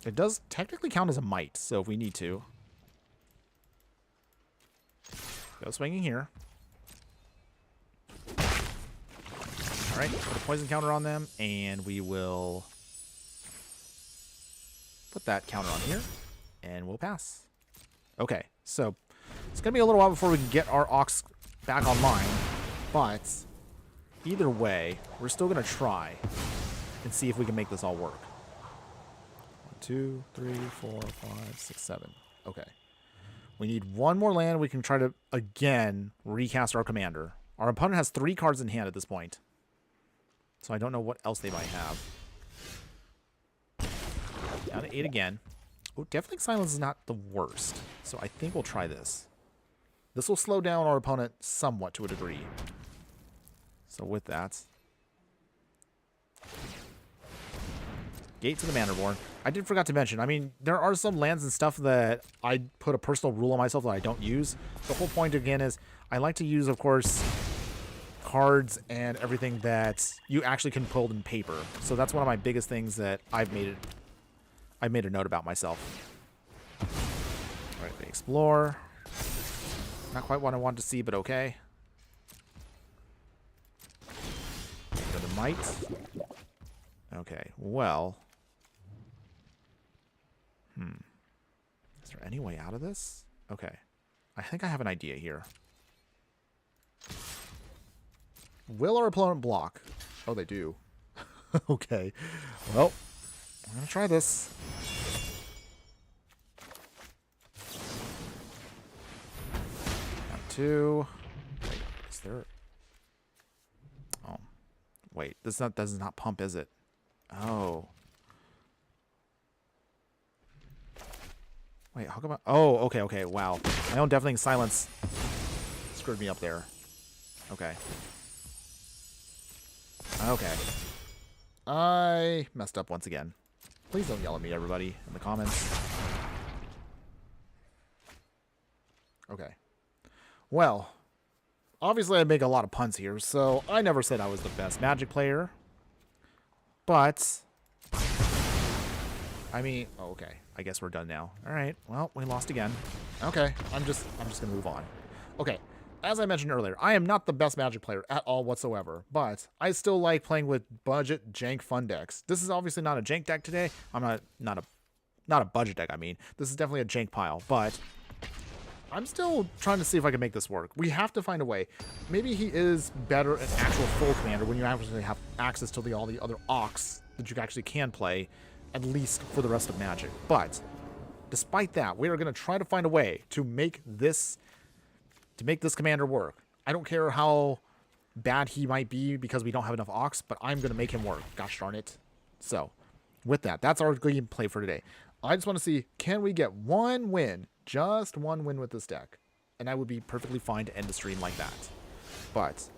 It does technically count as a might, so if we need to. Go swinging here. All right, put a poison counter on them, and we will put that counter on here, and we'll pass. Okay, so it's going to be a little while before we can get our Ox back online, but either way, we're still going to try and see if we can make this all work. 1, 2, 3, 4, 5, 6, 7. Okay. We need one more land. We can try to, again, recast our commander. Our opponent has 3 cards in hand at this point. So I don't know what else they might have. Down to 8 again. Oh, Deafening Silence is not the worst. So I think we'll try this. This will slow down our opponent somewhat to a degree. So with that, Gate to the Manderborn. I did forgot to mention, I mean, there are some lands and stuff that I put a personal rule on myself that I don't use. The whole point, again, is I like to use, of course, cards and everything that you actually can pull in paper. So that's one of my biggest things that I've made a note about myself. All right, we explore. Not quite what I wanted to see, but okay. Go to might. Okay, well. Is there any way out of this? Okay. I think I have an idea here. Will our opponent block? Oh, they do. Okay. Well, I'm going to try this. Round 2. Wait, is there... Oh. Wait, this does not pump, is it? Oh. Wait, how come I... Oh, okay. Wow. My own Deafening Silence screwed me up there. Okay. Okay. I messed up once again. Please don't yell at me, everybody, in the comments. Okay. Well, obviously I make a lot of puns here, so I never said I was the best Magic player. But... I mean... Oh, okay. I guess we're done now. Alright. Well, we lost again. Okay. I'm just gonna move on. Okay. As I mentioned earlier, I am not the best Magic player at all whatsoever, but I still like playing with budget jank fun decks. This is obviously not a jank deck today. I'm not a budget deck, I mean. This is definitely a jank pile, but I'm still trying to see if I can make this work. We have to find a way. Maybe he is better an actual full commander when you actually have access to all the other Ox that you actually can play, at least for the rest of Magic. But despite that, we are going to try to find a way to make this commander work. I don't care how bad he might be because we don't have enough Ox, but I'm going to make him work. Gosh darn it. So, with that, that's our gameplay for today. I just want to see, can we get one win? Just one win with this deck. And I would be perfectly fine to end the stream like that. But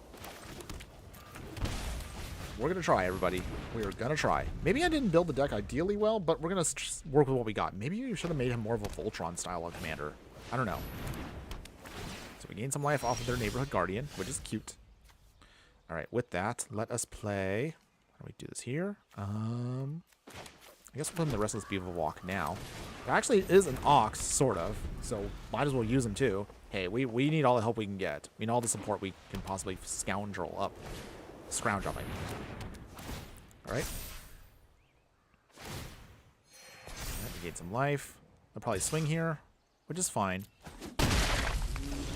we're going to try, everybody. We are going to try. Maybe I didn't build the deck ideally well, but we're going to work with what we got. Maybe we should have made him more of a Voltron style of commander. I don't know. So we gain some life off of their Neighborhood Guardian, which is cute. All right, with that, let us play. How do we do this here? I guess we'll put in the Restless Beaver Walk now. It actually is an Ox, sort of, so might as well use him too. Hey, we need all the help we can get. We need all the support we can possibly scrounge up, I mean. All right. We gain some life. They'll probably swing here, which is fine.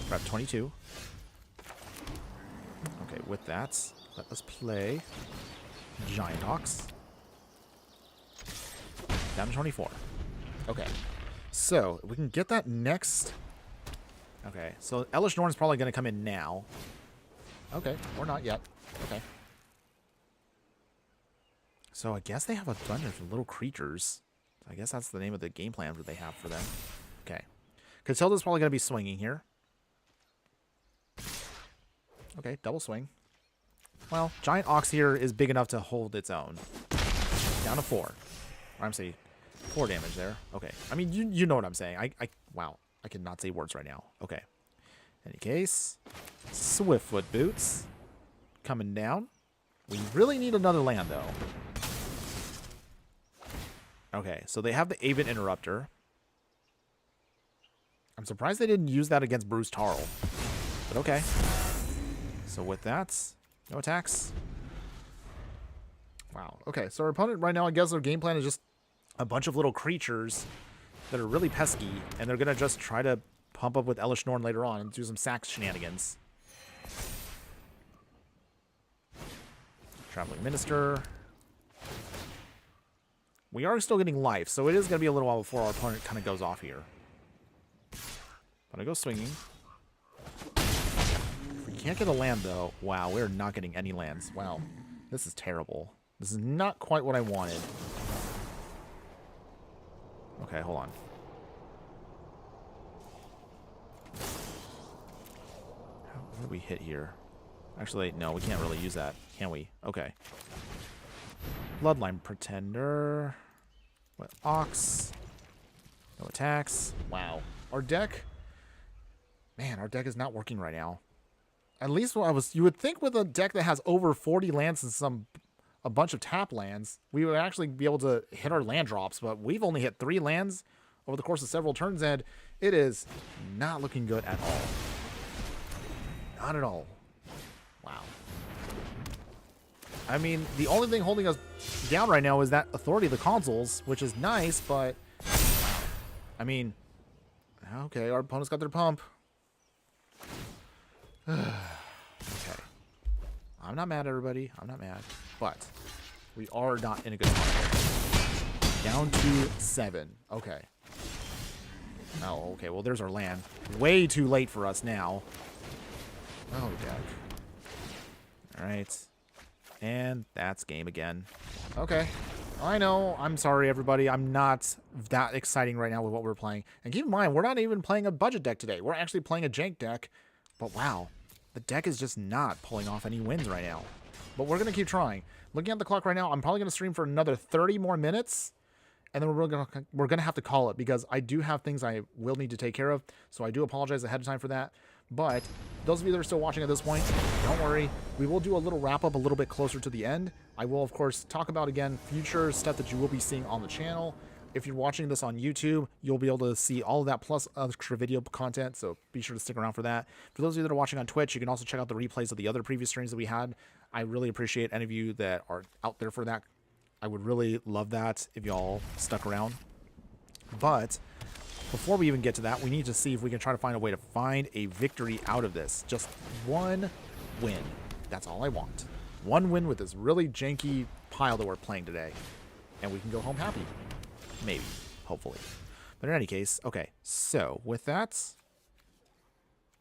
Grab 22. Okay, with that, let us play Giant Ox. Down to 24. Okay. So, we can get that next. Okay, so Elish Norn is probably going to come in now. Okay, or not yet. Okay. So, I guess they have a bunch of little creatures. I guess that's the name of the game plan that they have for them. Okay. Catilda's probably going to be swinging here. Okay, double swing. Well, Giant Ox here is big enough to hold its own. Down to 4. Or I'm saying 4 damage there. Okay. I mean, you know what I'm saying. Wow. I cannot say words right now. Okay. In any case, Swiftfoot Boots coming down. We really need another land, though. Okay, so they have the Aven Interrupter. I'm surprised they didn't use that against Bruce Tarl. But okay. So with that, no attacks. Wow. Okay, so our opponent right now, I guess their game plan is just a bunch of little creatures that are really pesky, and they're going to just try to pump up with Elish Norn later on and do some sack shenanigans. Traveling Minister. We are still getting life, so it is going to be a little while before our opponent kind of goes off here. But I go swinging. If we can't get a land, though, wow, we're not getting any lands. Wow, this is terrible. This is not quite what I wanted. Okay, hold on. What do we hit here? Actually, no, we can't really use that, can we? Okay. Bloodline Pretender. What? Ox. No attacks. Wow. Our deck... Man, our deck is not working right now. At least you would think with a deck that has over 40 lands and a bunch of tap lands, we would actually be able to hit our land drops, but we've only hit 3 lands over the course of several turns, and it is not looking good at all. Not at all. Wow. I mean, the only thing holding us down right now is that Authority of the Consuls, which is nice, but... I mean... Okay, our opponent's got their pump. Okay. I'm not mad, everybody. I'm not mad. But we are not in a good spot. Down to 7. Okay. Oh, okay. Well, there's our land. Way too late for us now. Oh, deck. All right. And that's game again. Okay. I know. I'm sorry, everybody. I'm not that exciting right now with what we're playing. And keep in mind, we're not even playing a budget deck today. We're actually playing a jank deck. But wow, the deck is just not pulling off any wins right now. But we're going to keep trying. Looking at the clock right now, I'm probably going to stream for another 30 more minutes. And then we're going to have to call it because I do have things I will need to take care of. So I do apologize ahead of time for that. But those of you that are still watching at this point, don't worry. We will do a little wrap-up a little bit closer to the end. I will, of course, talk about, again, future stuff that you will be seeing on the channel. If you're watching this on YouTube, you'll be able to see all of that plus extra video content, so be sure to stick around for that. For those of you that are watching on Twitch, you can also check out the replays of the other previous streams that we had. I really appreciate any of you that are out there for that. I would really love that if y'all stuck around. But before we even get to that, we need to see if we can try to find a way to find a victory out of this. Just one win. That's all I want. One win with this really janky pile that we're playing today. And we can go home happy. Maybe. Hopefully. But in any case, okay. So, with that,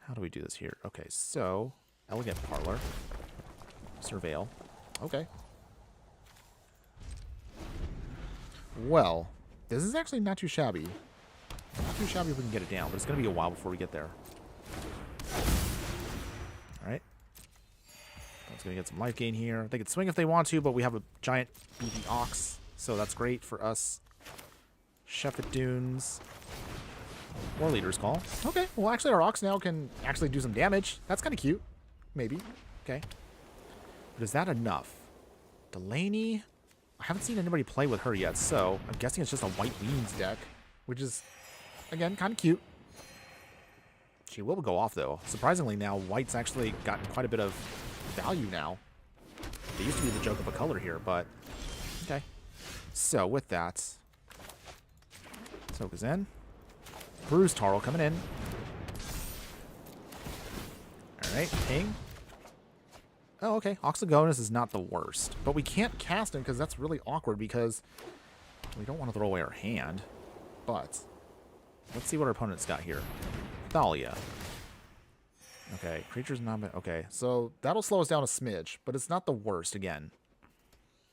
how do we do this here? Okay, so, Elegant Parlor. Surveil. Okay. Well, this is actually not too shabby. Not too shabby if we can get it down, but it's going to be a while before we get there. Alright. That's going to get some life gain here. They can swing if they want to, but we have a giant beefy ox, so that's great for us. Shepherd Dunes. War Leader's Call. Okay, well actually our ox now can actually do some damage. That's kind of cute. Maybe. Okay. But is that enough? Delaney? I haven't seen anybody play with her yet, so I'm guessing it's just a White Wings deck, which is, again, kind of cute. She will go off, though. Surprisingly now, White's actually gotten quite a bit of value now. They used to be the joke of a color here, but okay. So with that, Soak is in. Bruce Tarl coming in. Alright, ping. Oh, okay. Oxagonus is not the worst. But we can't cast him because that's really awkward because we don't want to throw away our hand. But let's see what our opponent's got here. Thalia. Okay, creature's not... Okay, so that'll slow us down a smidge, but it's not the worst again.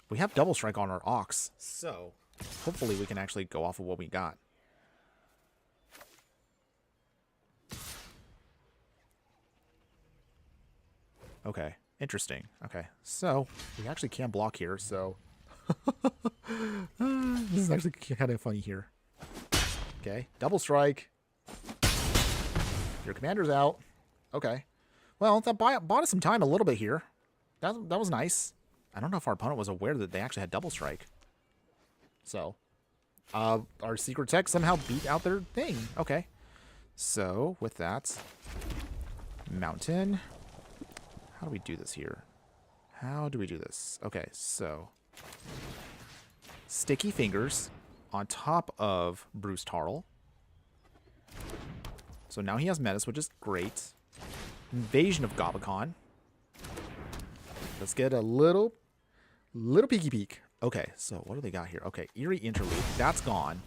We have Double Strike on our Ox, so hopefully we can actually go off of what we got. Okay. Interesting. Okay. So, we actually can block here, so... this is actually kind of funny here. Okay. Double strike. Your commander's out. Okay. Well, that bought us some time a little bit here. That was nice. I don't know if our opponent was aware that they actually had double strike. So, our secret tech somehow beat out their thing. Okay. So, with that, mountain. How do we do this here? How do we do this? Okay, so sticky fingers on top of Bruce Tarl. So now he has menace, which is great. Invasion of Gobakon. Let's get a little peeky peek. Okay, so what do they got here? Okay, Eerie Interlude. That's gone.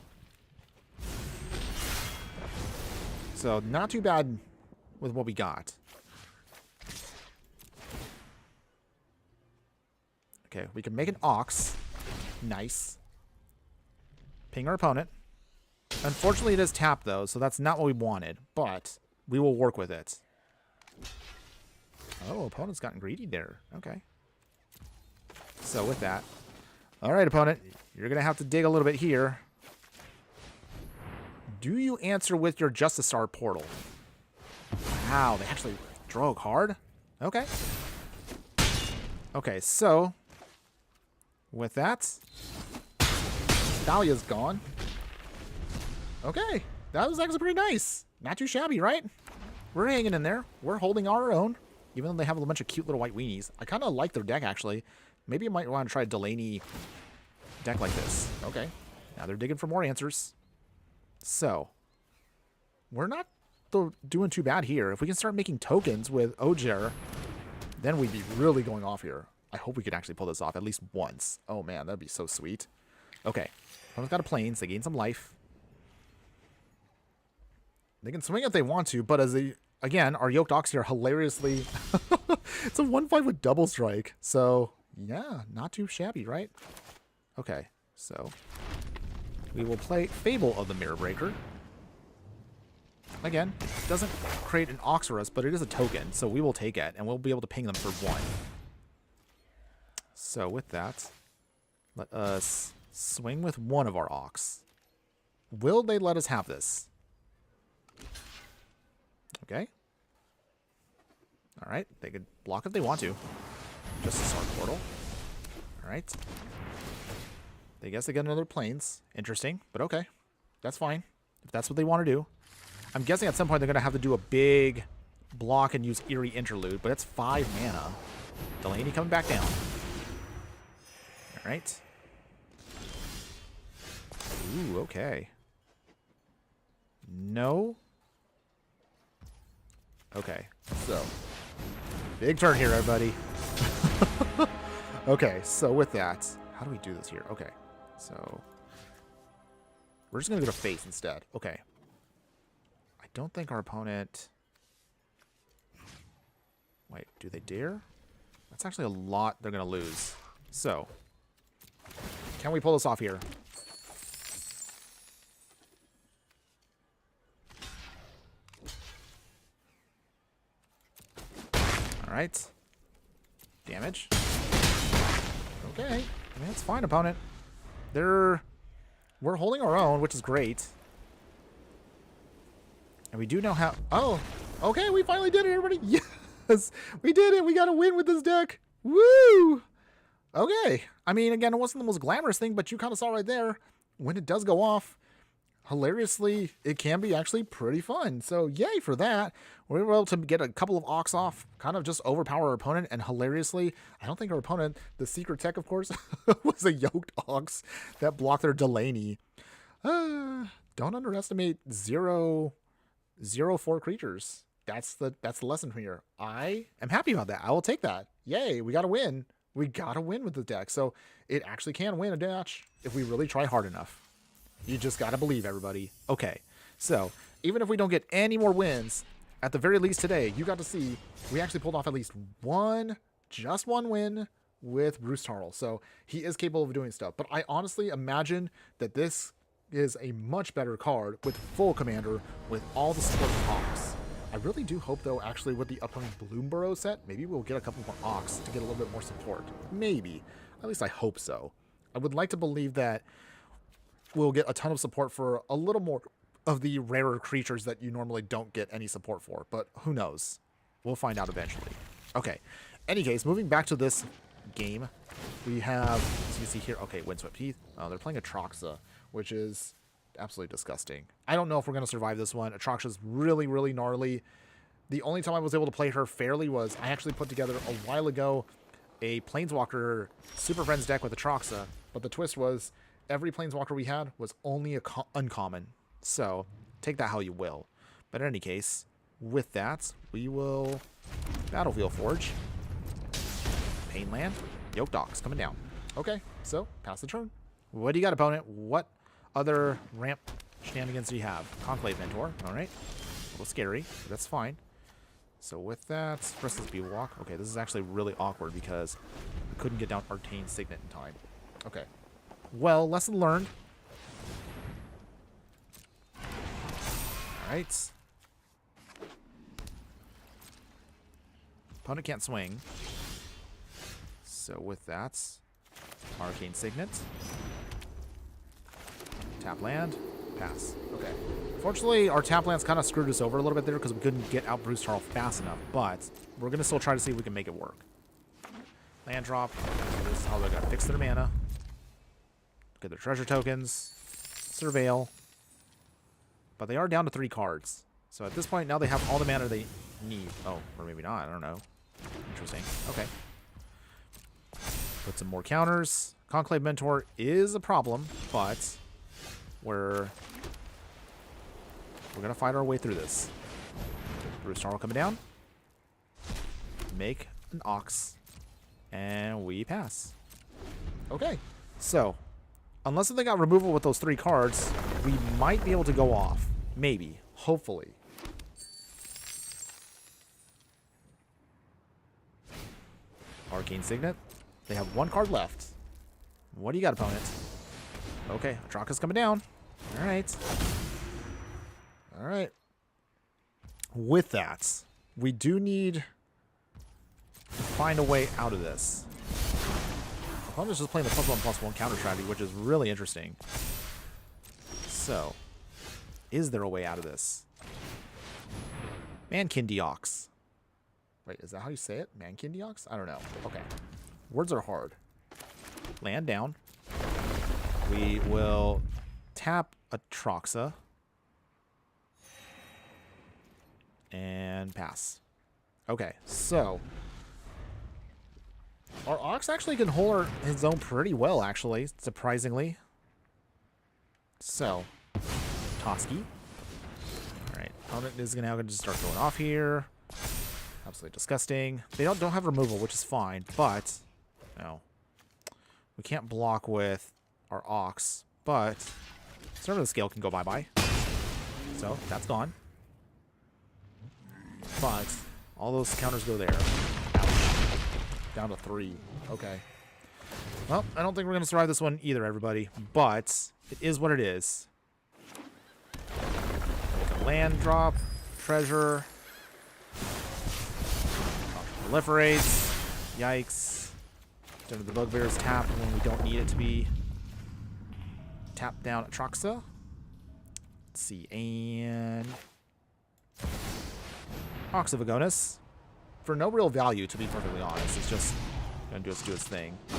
So not too bad with what we got. Okay, we can make an Ox. Nice. Ping our opponent. Unfortunately, it is tapped, though, so that's not what we wanted. But we will work with it. Oh, opponent's gotten greedy there. Okay. So with that. All right, opponent. You're going to have to dig a little bit here. Do you answer with your Justice Star portal? Wow, they actually drove hard? Okay. Okay, so... with that, Dahlia's gone. Okay, that was actually pretty nice. Not too shabby, right? We're hanging in there. We're holding our own, even though they have a bunch of cute little white weenies. I kind of like their deck, actually. Maybe I might want to try a Delaney deck like this. Okay, now they're digging for more answers. So, we're not doing too bad here. If we can start making tokens with Ojer, then we'd be really going off here. I hope we could actually pull this off at least once. Oh man, that'd be so sweet. Okay. Opponent's got a plains. They gain some life. They can swing if they want to, but as they... again, our Yoked Ox here hilariously... it's a 1-5 with double strike. So, yeah, not too shabby, right? Okay, so... we will play Fable of the Mirror Breaker. Again, it doesn't create an Ox for us, but it is a token, so we will take it, and we'll be able to ping them for 1. So with that, let us swing with one of our Ox. Will they let us have this? Okay. Alright, they could block if they want to. Just a Star Portal. Alright. They guess they get another plains. Interesting, but okay. That's fine. If that's what they want to do. I'm guessing at some point they're going to have to do a big block and use Eerie Interlude, but it's 5 mana. Delaney coming back down. Alright. Ooh, okay. No. Okay, so. Big turn here, everybody. Okay, so with that, how do we do this here? Okay, so. We're just going to go to face instead. Okay. I don't think our opponent... wait, do they dare? That's actually a lot they're going to lose. So. Can we pull this off here? Alright. Damage. Okay. I mean, that's fine, opponent. We're holding our own, which is great. And we do know how... oh! Okay, we finally did it, everybody! Yes! We did it! We got a win with this deck! Woo! Okay. I mean, again, it wasn't the most glamorous thing, but you kind of saw right there. When it does go off, hilariously, it can be actually pretty fun. So, yay for that. We were able to get a couple of Ox off, kind of just overpower our opponent, and hilariously, I don't think our opponent, the secret tech, of course, was a Yoked Ox that blocked their Delaney. Don't underestimate 0/4 creatures. That's the lesson from here. I am happy about that. I will take that. Yay, we got to win. We got to win with the deck. So it actually can win a match if we really try hard enough. You just got to believe, everybody. Okay, so even if we don't get any more wins, at the very least today, you got to see we actually pulled off at least just one win with Bruce Tarl. So he is capable of doing stuff. But I honestly imagine that this is a much better card with full commander with all the support of Hawks. I really do hope, though, actually, with the upcoming Bloom Burrow set, maybe we'll get a couple more Ox to get a little bit more support. Maybe. At least I hope so. I would like to believe that we'll get a ton of support for a little more of the rarer creatures that you normally don't get any support for. But who knows? We'll find out eventually. Okay. Any case, moving back to this game, we have, as you can see here, okay, Windswept Heath. They're playing Atroxa, which is absolutely disgusting. I don't know if we're going to survive this one. Atroxa's really, really gnarly. The only time I was able to play her fairly was I actually put together a while ago a Planeswalker Super Friends deck with Atroxa, but the twist was every Planeswalker we had was only uncommon. So take that how you will. But in any case, with that, we will Battlefield Forge. Painland. Yoke Docks coming down. Okay, so pass the turn. What do you got, opponent? What other ramp shenanigans do you have? Conclave Mentor. All right. A little scary, but that's fine. So with that, Restless Bee Walk. Okay, this is actually really awkward because we couldn't get down Arcane Signet in time. Okay. Well, lesson learned. All right. Opponent can't swing. So with that, Arcane Signet. Tap land. Pass. Okay. Fortunately, our tap lands kind of screwed us over a little bit there because we couldn't get out Bruce Tarl fast enough, but we're going to still try to see if we can make it work. Land drop. So this is how they're going to fix their mana. Get their treasure tokens. Surveil. But they are down to 3 cards. So at this point, now they have all the mana they need. Oh, or maybe not. I don't know. Interesting. Okay. Put some more counters. Conclave Mentor is a problem, but we're going to fight our way through this. Bruce Tarl coming down. Make an Ox. And we pass. Okay. So, unless they got removal with those 3 cards, we might be able to go off. Maybe. Hopefully. Arcane Signet. They have 1 card left. What do you got, opponent? Okay, Atroxa's coming down. All right. All right. With that, we do need to find a way out of this. Opponent's just playing the +1/+1 counter strategy, which is really interesting. So, is there a way out of this? Mankindiox. Wait, is that how you say it? Mankindiox? I don't know. Okay. Words are hard. Land down. We will tap Atroxa. And pass. Okay, so our Ox actually can hold his own pretty well, actually, surprisingly. So, Toski. Alright, opponent is now going to just start going off here. Absolutely disgusting. They don't have removal, which is fine, but no. We can't block with our Ox, but Servant of the Scale can go bye-bye. So, that's gone. But all those counters go there. Down to 3. Okay. Well, I don't think we're going to survive this one either, everybody. But it is what it is. Make a land drop. Treasure. Proliferates. Yikes. Down to the Bugbear's tap when we don't need it to be. Tap down Atroxa. Let's see. And Ox of Agonis. For no real value, to be perfectly honest. It's just going to do its thing. So,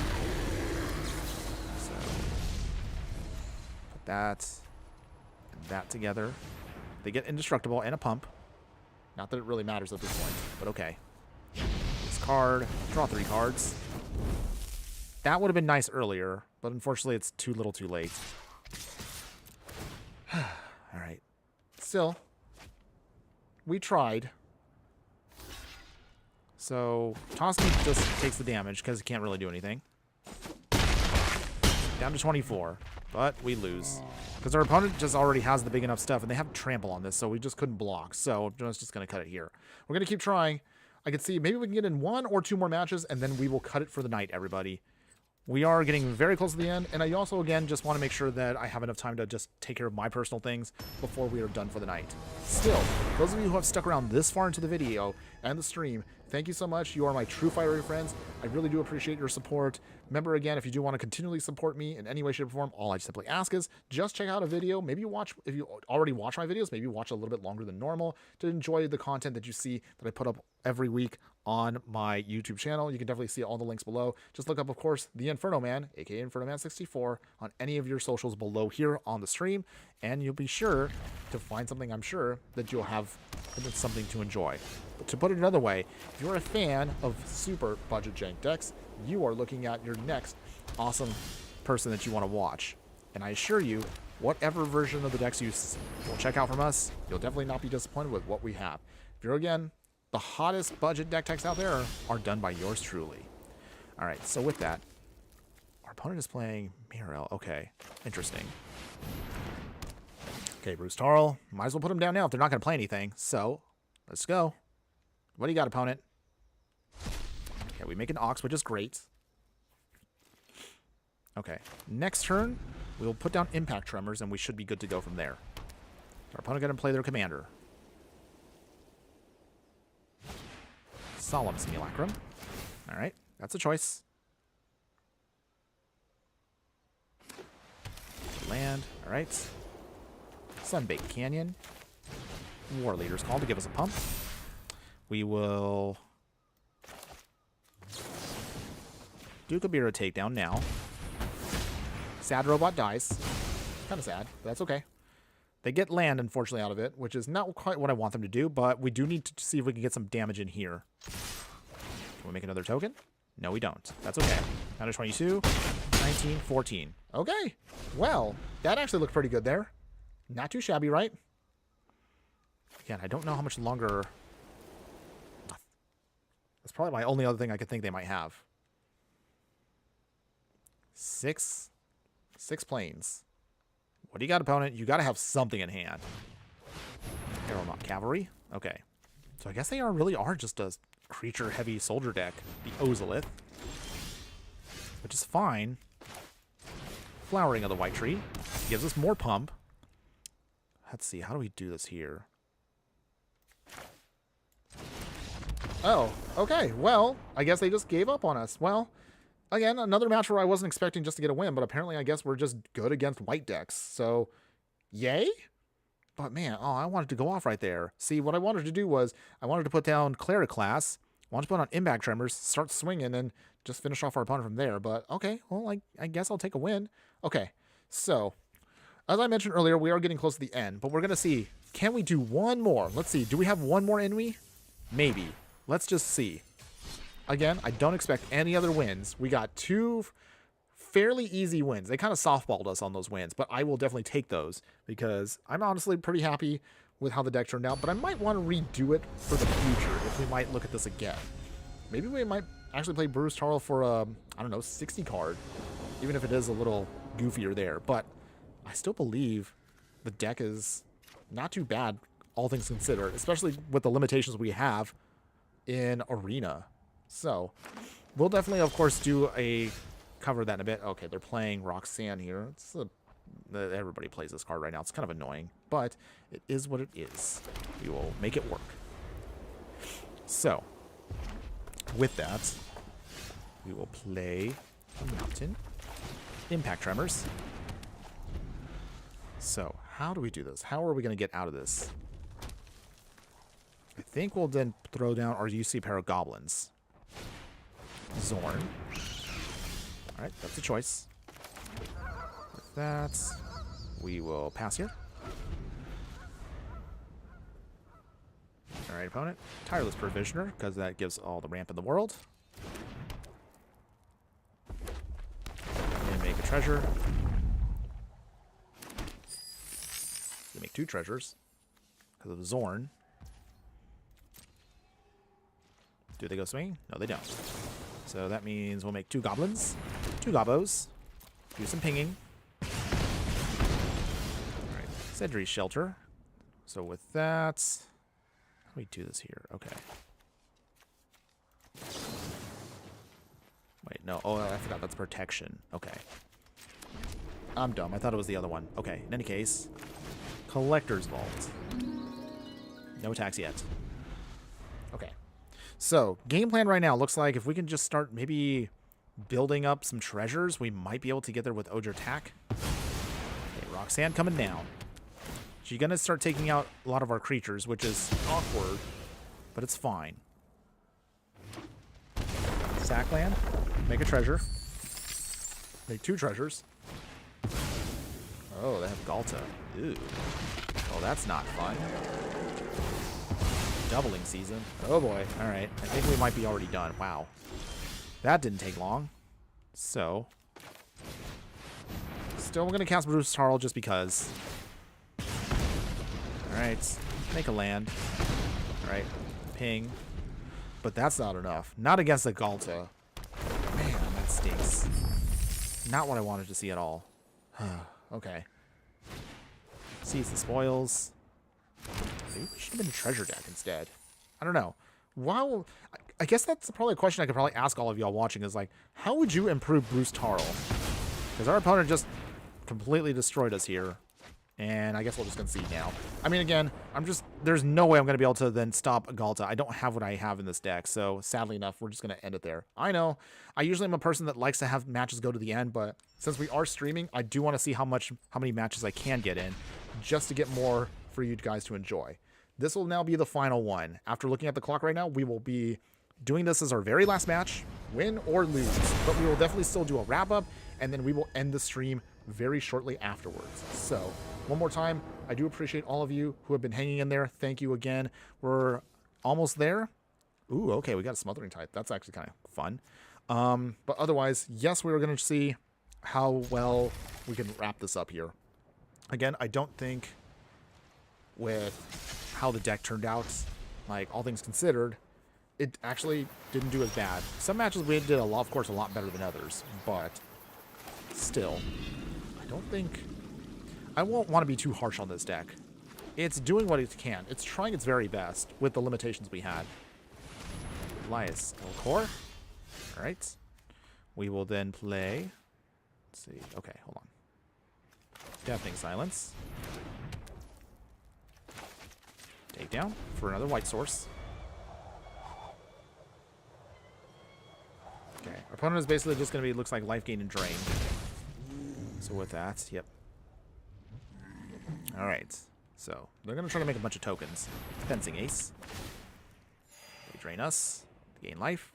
put that and that together. They get indestructible and a pump. Not that it really matters at this point, but okay. This card. Draw 3 cards. That would have been nice earlier, but unfortunately it's too little too late. Alright. Still, we tried. So, Toski just takes the damage because he can't really do anything. Down to 24, but we lose. Because our opponent just already has the big enough stuff, and they have trample on this, so we just couldn't block. So, I'm just going to cut it here. We're going to keep trying. I can see maybe we can get in 1 or 2 more matches, and then we will cut it for the night, everybody. we are getting very close to the end, and I also, again, just want to make sure that I have enough time to just take care of my personal things before we are done for the night. Still, those of you who have stuck around this far into the video and the stream, thank you so much. You are my true fiery friends. I really do appreciate your support. Remember, again, if you do want to continually support me in any way, shape, or form, all I simply ask is just check out a video. Maybe you watch, if you already watch my videos, maybe watch a little bit longer than normal to enjoy the content that you see that I put up every week on my YouTube channel. You can definitely see all the links below. Just look up, of course, the Infernoman, aka Infernoman64, on any of your socials below here on the stream, and you'll be sure to find something, I'm sure, that you'll have something to enjoy. But to put it another way, if you're a fan of super budget jank decks, you are looking at your next awesome person that you want to watch. And I assure you, whatever version of the decks you will check out from us, you'll definitely not be disappointed with what we have. If you're, again, the hottest budget deck techs out there are done by yours truly. All right, so with that, our opponent is playing Mirel. Okay, interesting. Okay, Bruce Tarl. Might as well put him down now if they're not going to play anything. So, let's go. What do you got, opponent? Okay, we make an Ox, which is great. Okay, next turn, we'll put down Impact Tremors, and we should be good to go from there. Our opponent going to play their commander. Solemn Simulacrum. All right, that's a choice. Land. All right. Sunbaked Canyon. War Leader's Call to give us a pump. We will do Kabira takedown now. Sad Robot dies. Kind of sad, but that's okay. They get land, unfortunately, out of it, which is not quite what I want them to do, but we do need to see if we can get some damage in here. Can we make another token? No, we don't. That's okay. 122, 19, 14. Okay. Well, that actually looked pretty good there. Not too shabby, right? Again, I don't know how much longer. That's probably my only other thing I could think they might have. Six planes. What do you got, opponent? You got to have something in hand. Aeronaut Cavalry. Okay. So I guess they really are just a creature-heavy soldier deck. The Ozolith. Which is fine. Flowering of the White Tree. Gives us more pump. Let's see. How do we do this here? Oh, okay. Well, I guess they just gave up on us. Well, again, another match where I wasn't expecting just to get a win, but apparently I guess we're just good against white decks. So, yay? But man, oh, I wanted to go off right there. See, what I wanted to do was I wanted to put down Cleric class, wanted to put on Impact Tremors, start swinging, and just finish off our opponent from there. But okay, well, I guess I'll take a win. Okay, so as I mentioned earlier, we are getting close to the end, but we're going to see, can we do one more? Let's see, do we have one more in me? Maybe. Let's just see. Again, I don't expect any other wins. We got two fairly easy wins. They kind of softballed us on those wins, but I will definitely take those because I'm honestly pretty happy with how the deck turned out, but I might want to redo it for the future if we might look at this again. Maybe we might actually play Bruce Tarl for a, I don't know, 60 card, even if it is a little goofier there, but I still believe the deck is not too bad, all things considered, especially with the limitations we have in Arena. So, we'll definitely, of course, cover that in a bit. Okay, they're playing Roxanne here. Everybody plays this card right now. It's kind of annoying, but it is what it is. We will make it work. So, with that, we will play a Mountain. Impact Tremors. So, how do we do this? How are we going to get out of this? I think we'll then throw down our UC pair of Goblins. Zorn. Alright, that's a choice. With that, we will pass here. Alright, opponent. Tireless Provisioner, because that gives all the ramp in the world. And make a treasure. We make two treasures because of Zorn. Do they go swinging? No, they don't. So that means we'll make two goblins, two gobos, do some pinging. All right, Sedri's Shelter. So with that, how do we do this here? Okay. Wait, no. Oh, I forgot. That's protection. Okay. I'm dumb. I thought it was the other one. Okay. In any case, Collector's Vault. No attacks yet. Okay. So, game plan right now looks like if we can just start maybe building up some treasures, we might be able to get there with Ogre attack. Okay, Roxanne coming down. She's going to start taking out a lot of our creatures, which is awkward, but it's fine. Sack land. Make a treasure. Make 2 treasures. Oh, they have Galta. Ooh. Oh, that's not fun. Doubling season. Oh boy. Alright. I think we might be already done. Wow. That didn't take long. So. Still, we're going to cast Bruce Tarl just because. Alright. Make a land. Alright. Ping. But that's not enough. Not against the Galta. Man, that stinks. Not what I wanted to see at all. Okay. Seize the spoils. Maybe it should have been a treasure deck instead. I don't know. Wow. I guess that's probably a question I could probably ask all of y'all watching is like, how would you improve Bruce Tarl? Because our opponent just completely destroyed us here. And I guess we'll just concede now. I mean, again, there's no way I'm going to be able to then stop Galta. I don't have what I have in this deck, so sadly enough, we're just going to end it there. I know, I usually am a person that likes to have matches go to the end, but since we are streaming, I do want to see how many matches I can get in, just to get more for you guys to enjoy. This will now be the final one. After looking at the clock right now, we will be doing this as our very last match, win or lose, but we will definitely still do a wrap-up, and then we will end the stream very shortly afterwards. So, one more time, I do appreciate all of you who have been hanging in there. Thank you again. We're almost there. Ooh, okay, we got a Smothering Tithe. That's actually kind of fun. But otherwise, yes, we are going to see how well we can wrap this up here. Again, I don't think with how the deck turned out, like, all things considered, it actually didn't do as bad. Some matches we did, of course, a lot better than others, but still, I don't think... I won't want to be too harsh on this deck. It's doing what it can. It's trying its very best with the limitations we had. Elias Core. Alright. We will then play... Let's see. Okay, hold on. Deafening Silence. Take down for another white source. Okay. Our opponent is basically just going to be, looks like, life gain and drain. So with that, yep. Alright, so they're going to try to make a bunch of tokens. Fencing Ace. They drain us. They gain life.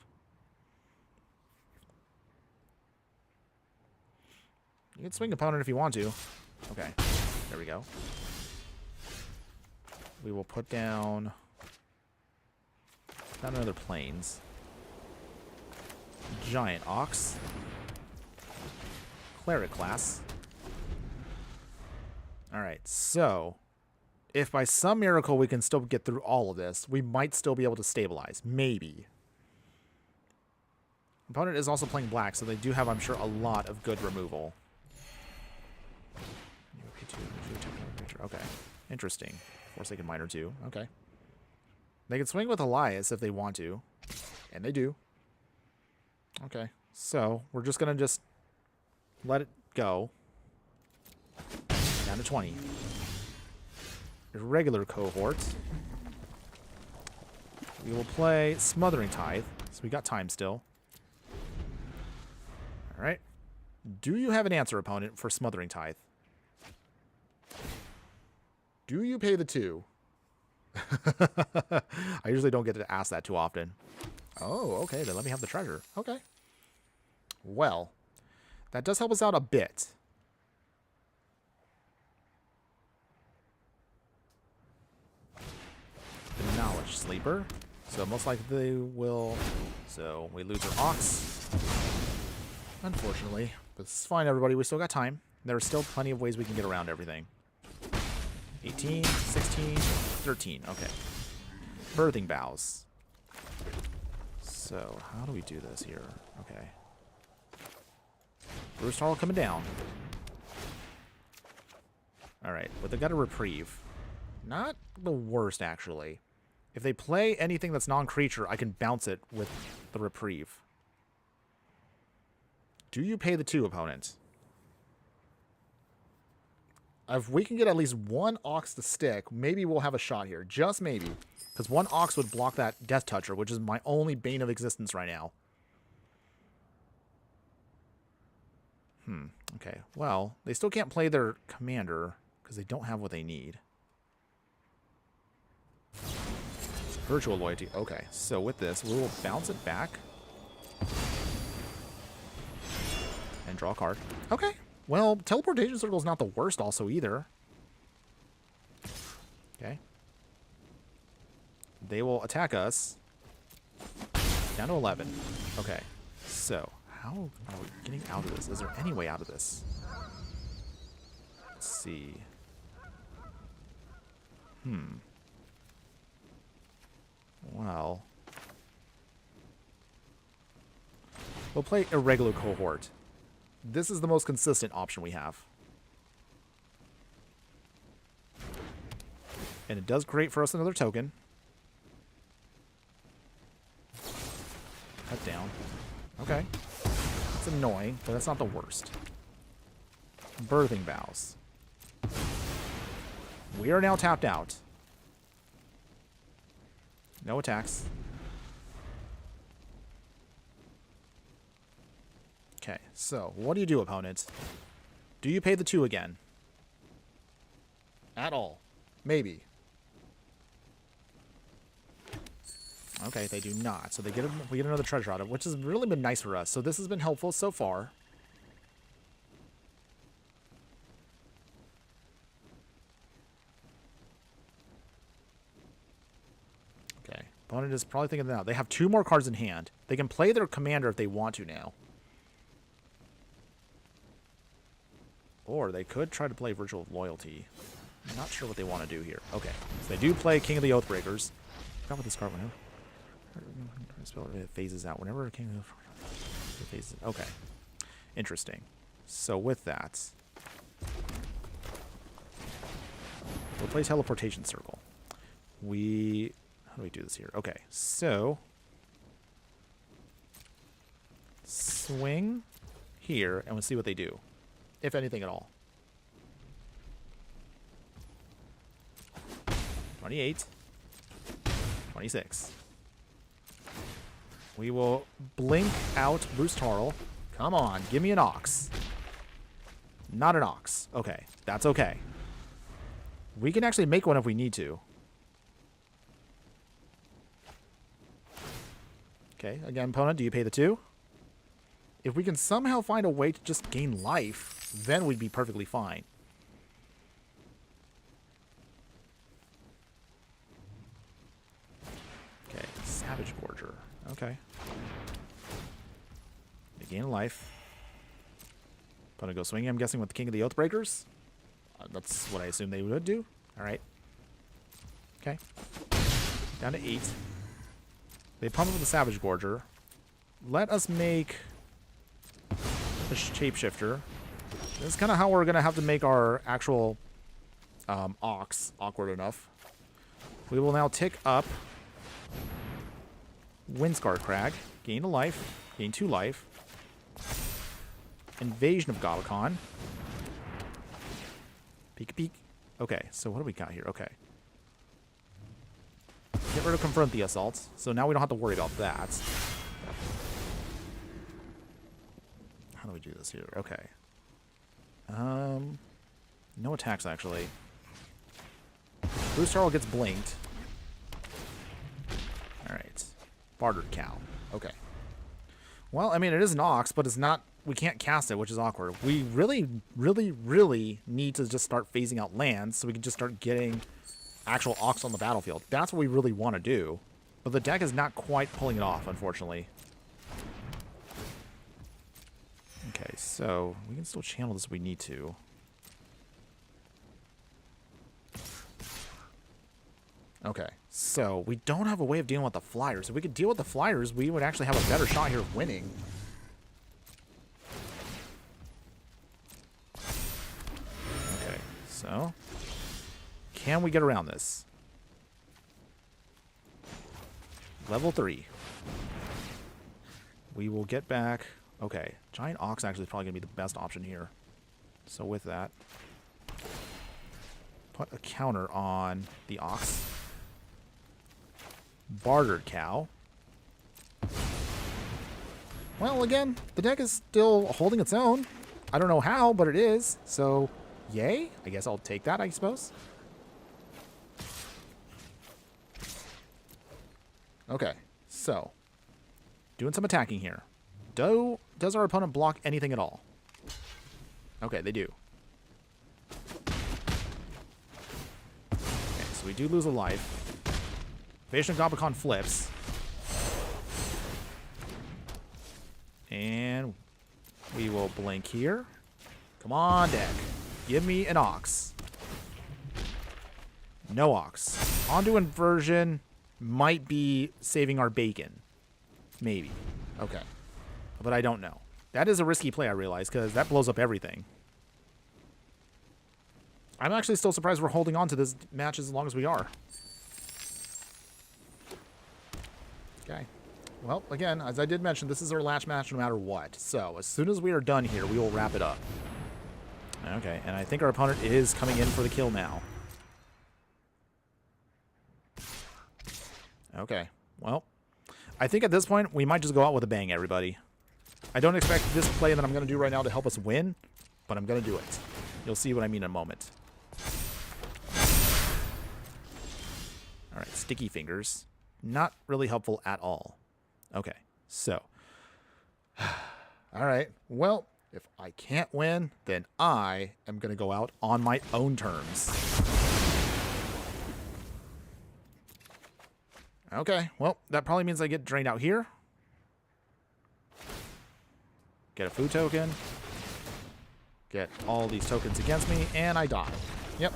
You can swing opponent if you want to. Okay, there we go. We will put down another Plains. Giant Ox. Cleric class. Alright, so if by some miracle we can still get through all of this, we might still be able to stabilize. Maybe. Opponent is also playing black, so they do have, I'm sure, a lot of good removal. Okay, interesting. Forsaken Miner too. Okay. They can swing with Elias if they want to, and they do. Okay, so we're just going to just let it go. Down to 20. Irregular cohort. We will play Smothering Tithe, so we got time still. Alright. Do you have an answer, opponent, for Smothering Tithe? Do you pay the 2? I usually don't get to ask that too often. Oh, okay, then let me have the treasure. Okay. Well, that does help us out a bit. The Knowledge Sleeper. So most likely they will... So we lose our Ox. Unfortunately. But it's fine, everybody. We still got time. There are still plenty of ways we can get around everything. 18, 16, 13. Okay. Birthing Bows. So, how do we do this here? Okay. Bruce Tarl coming down. Alright, but they got a Reprieve. Not the worst, actually. If they play anything that's non-creature, I can bounce it with the Reprieve. Do you pay the 2, opponent? If we can get at least one Ox to stick, maybe we'll have a shot here. Just maybe. Because one Ox would block that Death Toucher, which is my only bane of existence right now. Okay. Well, they still can't play their commander because they don't have what they need. Virtual Loyalty. Okay. So with this, we will bounce it back. And draw a card. Okay. Well, Teleportation Circle is not the worst also either. Okay. They will attack us. Down to 11. Okay. So, how are we getting out of this? Is there any way out of this? Let's see. Well. We'll play Irregular Cohort. This is the most consistent option we have. And it does create for us another token. Cut down. Okay. It's annoying, but that's not the worst. Birthing Vows. We are now tapped out. No attacks. Okay, so what do you do, opponent? Do you pay the 2 again? At all? Maybe. Okay, they do not. So we get another treasure out of it, which has really been nice for us. So this has been helpful so far. Okay, opponent is probably thinking now. They have 2 more cards in hand. They can play their commander if they want to now. Or they could try to play Virtual Loyalty. I'm not sure what they want to do here. Okay, so they do play King of the Oathbreakers. I forgot what this card went out. It phases out whenever King of the phases. Okay, interesting. So with that, we'll play Teleportation Circle. How do we do this here? Okay, so swing here, and we'll see what they do. If anything at all. 28. 26. We will blink out Bruce Tarl. Come on, give me an Ox. Not an Ox. Okay, that's okay. We can actually make one if we need to. Okay, again, opponent, do you pay the 2? If we can somehow find a way to just gain life, then we'd be perfectly fine. Okay, Savage Gorger. Okay. They gain a life. Opponent goes swinging, I'm guessing, with the King of the Oathbreakers. That's what I assume they would do. Alright. Okay. Down to 8. They pump up with the Savage Gorger. Let us make a Shapeshifter. This is kind of how we're going to have to make our actual Ox awkward enough. We will now tick up Windscar Crag. Gain a life. Gain 2 life. Invasion of Gobakon. Peek, peek. Okay, so what do we got here? Okay. Get rid of Confront the Assault. So now we don't have to worry about that. How do we do this here? Okay. No attacks, actually. Bruce Tarl gets blinked. Alright. Bartered Cow. Okay. Well, I mean, it is an Ox, but it's not... We can't cast it, which is awkward. We really, really, really need to just start phasing out lands so we can just start getting actual Ox on the battlefield. That's what we really want to do. But the deck is not quite pulling it off, unfortunately. Okay, so we can still channel this if we need to. Okay, so we don't have a way of dealing with the Flyers. If we could deal with the Flyers, we would actually have a better shot here of winning. Okay, so can we get around this? Level 3. We will get back Okay, Giant Ox actually is probably going to be the best option here. So with that, put a counter on the Ox. Bartered Cow. Well, again, the deck is still holding its own. I don't know how, but it is. So, yay. I guess I'll take that, I suppose. Okay, so doing some attacking here. Does our opponent block anything at all? Okay, they do. Okay, so we do lose a life. Invasion of Goblicon flips. And we will blink here. Come on, deck. Give me an Ox. No Ox. Onto Inversion might be saving our bacon. Maybe. Okay. But I don't know. That is a risky play, I realize, because that blows up everything. I'm actually still surprised we're holding on to this match as long as we are. Okay. Well, again, as I did mention, this is our last match no matter what. So, as soon as we are done here, we will wrap it up. Okay, and I think our opponent is coming in for the kill now. Okay, well, I think at this point, we might just go out with a bang, everybody. I don't expect this play that I'm going to do right now to help us win, but I'm going to do it. You'll see what I mean in a moment. All right, sticky fingers. Not really helpful at all. Okay, so. All right, well, if I can't win, then I am going to go out on my own terms. Okay, well, that probably means I get drained out here. Get a food token. Get all these tokens against me, and I die. Yep,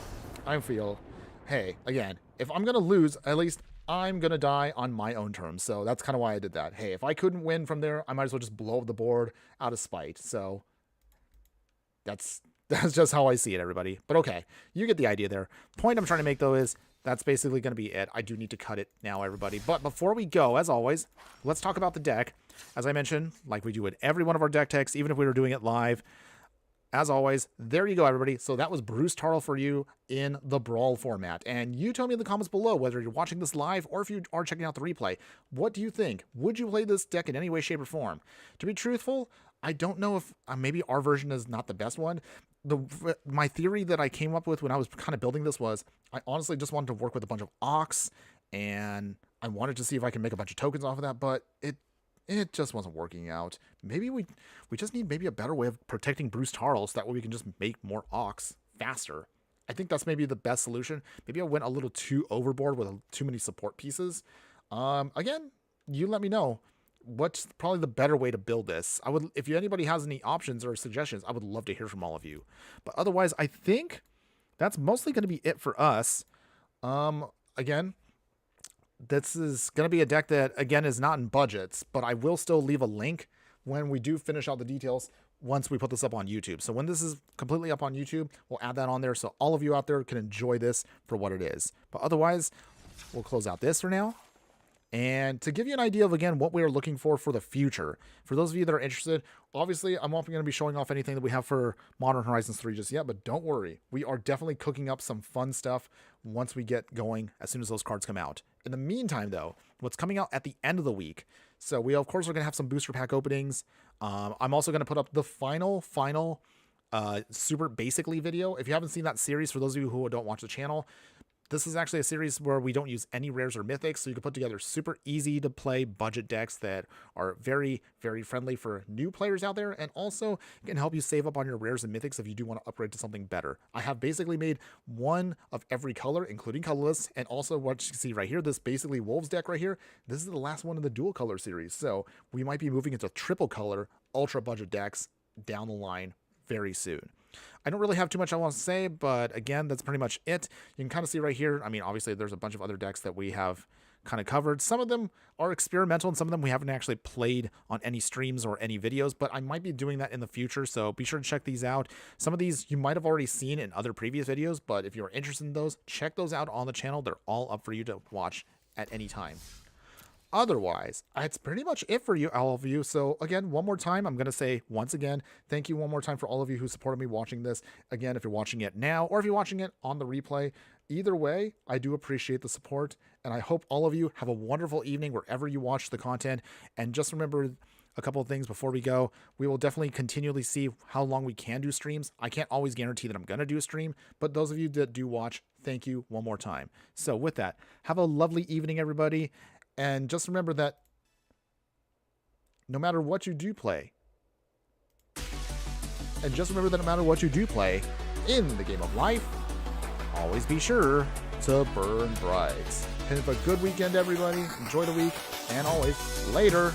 I feel, hey, again, if I'm going to lose, at least I'm going to die on my own terms. So that's kind of why I did that. Hey, if I couldn't win from there, I might as well just blow up the board out of spite. So that's just how I see it, everybody. But okay, you get the idea there. Point I'm trying to make, though, is that's basically going to be it. I do need to cut it now, everybody. But before we go, as always, let's talk about the deck. As I mentioned, like we do with every one of our deck techs, even if we were doing it live, as always, there you go, everybody. So that was Bruce Tarl for you in the Brawl format. And you tell me in the comments below, whether you're watching this live or if you are checking out the replay, what do you think? Would you play this deck in any way, shape, or form? To be truthful, I don't know if maybe our version is not the best one. My theory that I came up with when I was kind of building this was I honestly just wanted to work with a bunch of Ox, and I wanted to see if I can make a bunch of tokens off of that, but it just wasn't working out. Maybe we just need maybe a better way of protecting Bruce Tarl so that way we can just make more Ox faster. I think that's maybe the best solution. Maybe I went a little too overboard with too many support pieces. Again, you let me know. What's probably the better way to build this? If anybody has any options or suggestions, I would love to hear from all of you. But otherwise, I think that's mostly going to be it for us. Again, this is going to be a deck that, again, is not in budgets, but I will still leave a link when we do finish out the details once we put this up on YouTube. So when this is completely up on YouTube, we'll add that on there so all of you out there can enjoy this for what it is. But otherwise, we'll close out this for now. And to give you an idea of, again, what we are looking for the future, for those of you that are interested, obviously, I'm not going to be showing off anything that we have for Modern Horizons 3 just yet, but don't worry. We are definitely cooking up some fun stuff once we get going as soon as those cards come out. In the meantime, though, what's coming out at the end of the week, so we, of course, are going to have some booster pack openings. I'm also going to put up the final Super Basically video. If you haven't seen that series, for those of you who don't watch the channel, this is actually a series where we don't use any rares or mythics, so you can put together super easy to play budget decks that are very, very friendly for new players out there, and also can help you save up on your rares and mythics if you do want to upgrade to something better. I have basically made one of every color, including colorless, and also what you can see right here, this basically Wolves deck right here, this is the last one in the dual color series, so we might be moving into triple color, ultra budget decks down the line very soon. I don't really have too much I want to say, but again, that's pretty much it. You can kind of see right here. I mean, obviously, there's a bunch of other decks that we have kind of covered. Some of them are experimental, and some of them we haven't actually played on any streams or any videos, but I might be doing that in the future, so be sure to check these out. Some of these you might have already seen in other previous videos, but if you're interested in those, check those out on the channel. They're all up for you to watch at any time. otherwise, that's pretty much it for you, all of you. So again, one more time, I'm going to say once again, thank you one more time for all of you who supported me watching this. Again, if you're watching it now or if you're watching it on the replay, either way, I do appreciate the support. And I hope all of you have a wonderful evening wherever you watch the content. And just remember a couple of things before we go. We will definitely continually see how long we can do streams. I can't always guarantee that I'm going to do a stream, but those of you that do watch, thank you one more time. So with that, have a lovely evening, everybody. And just remember that no matter what you do play, in the game of life, always be sure to burn bright. And have a good weekend, everybody. Enjoy the week, and always later.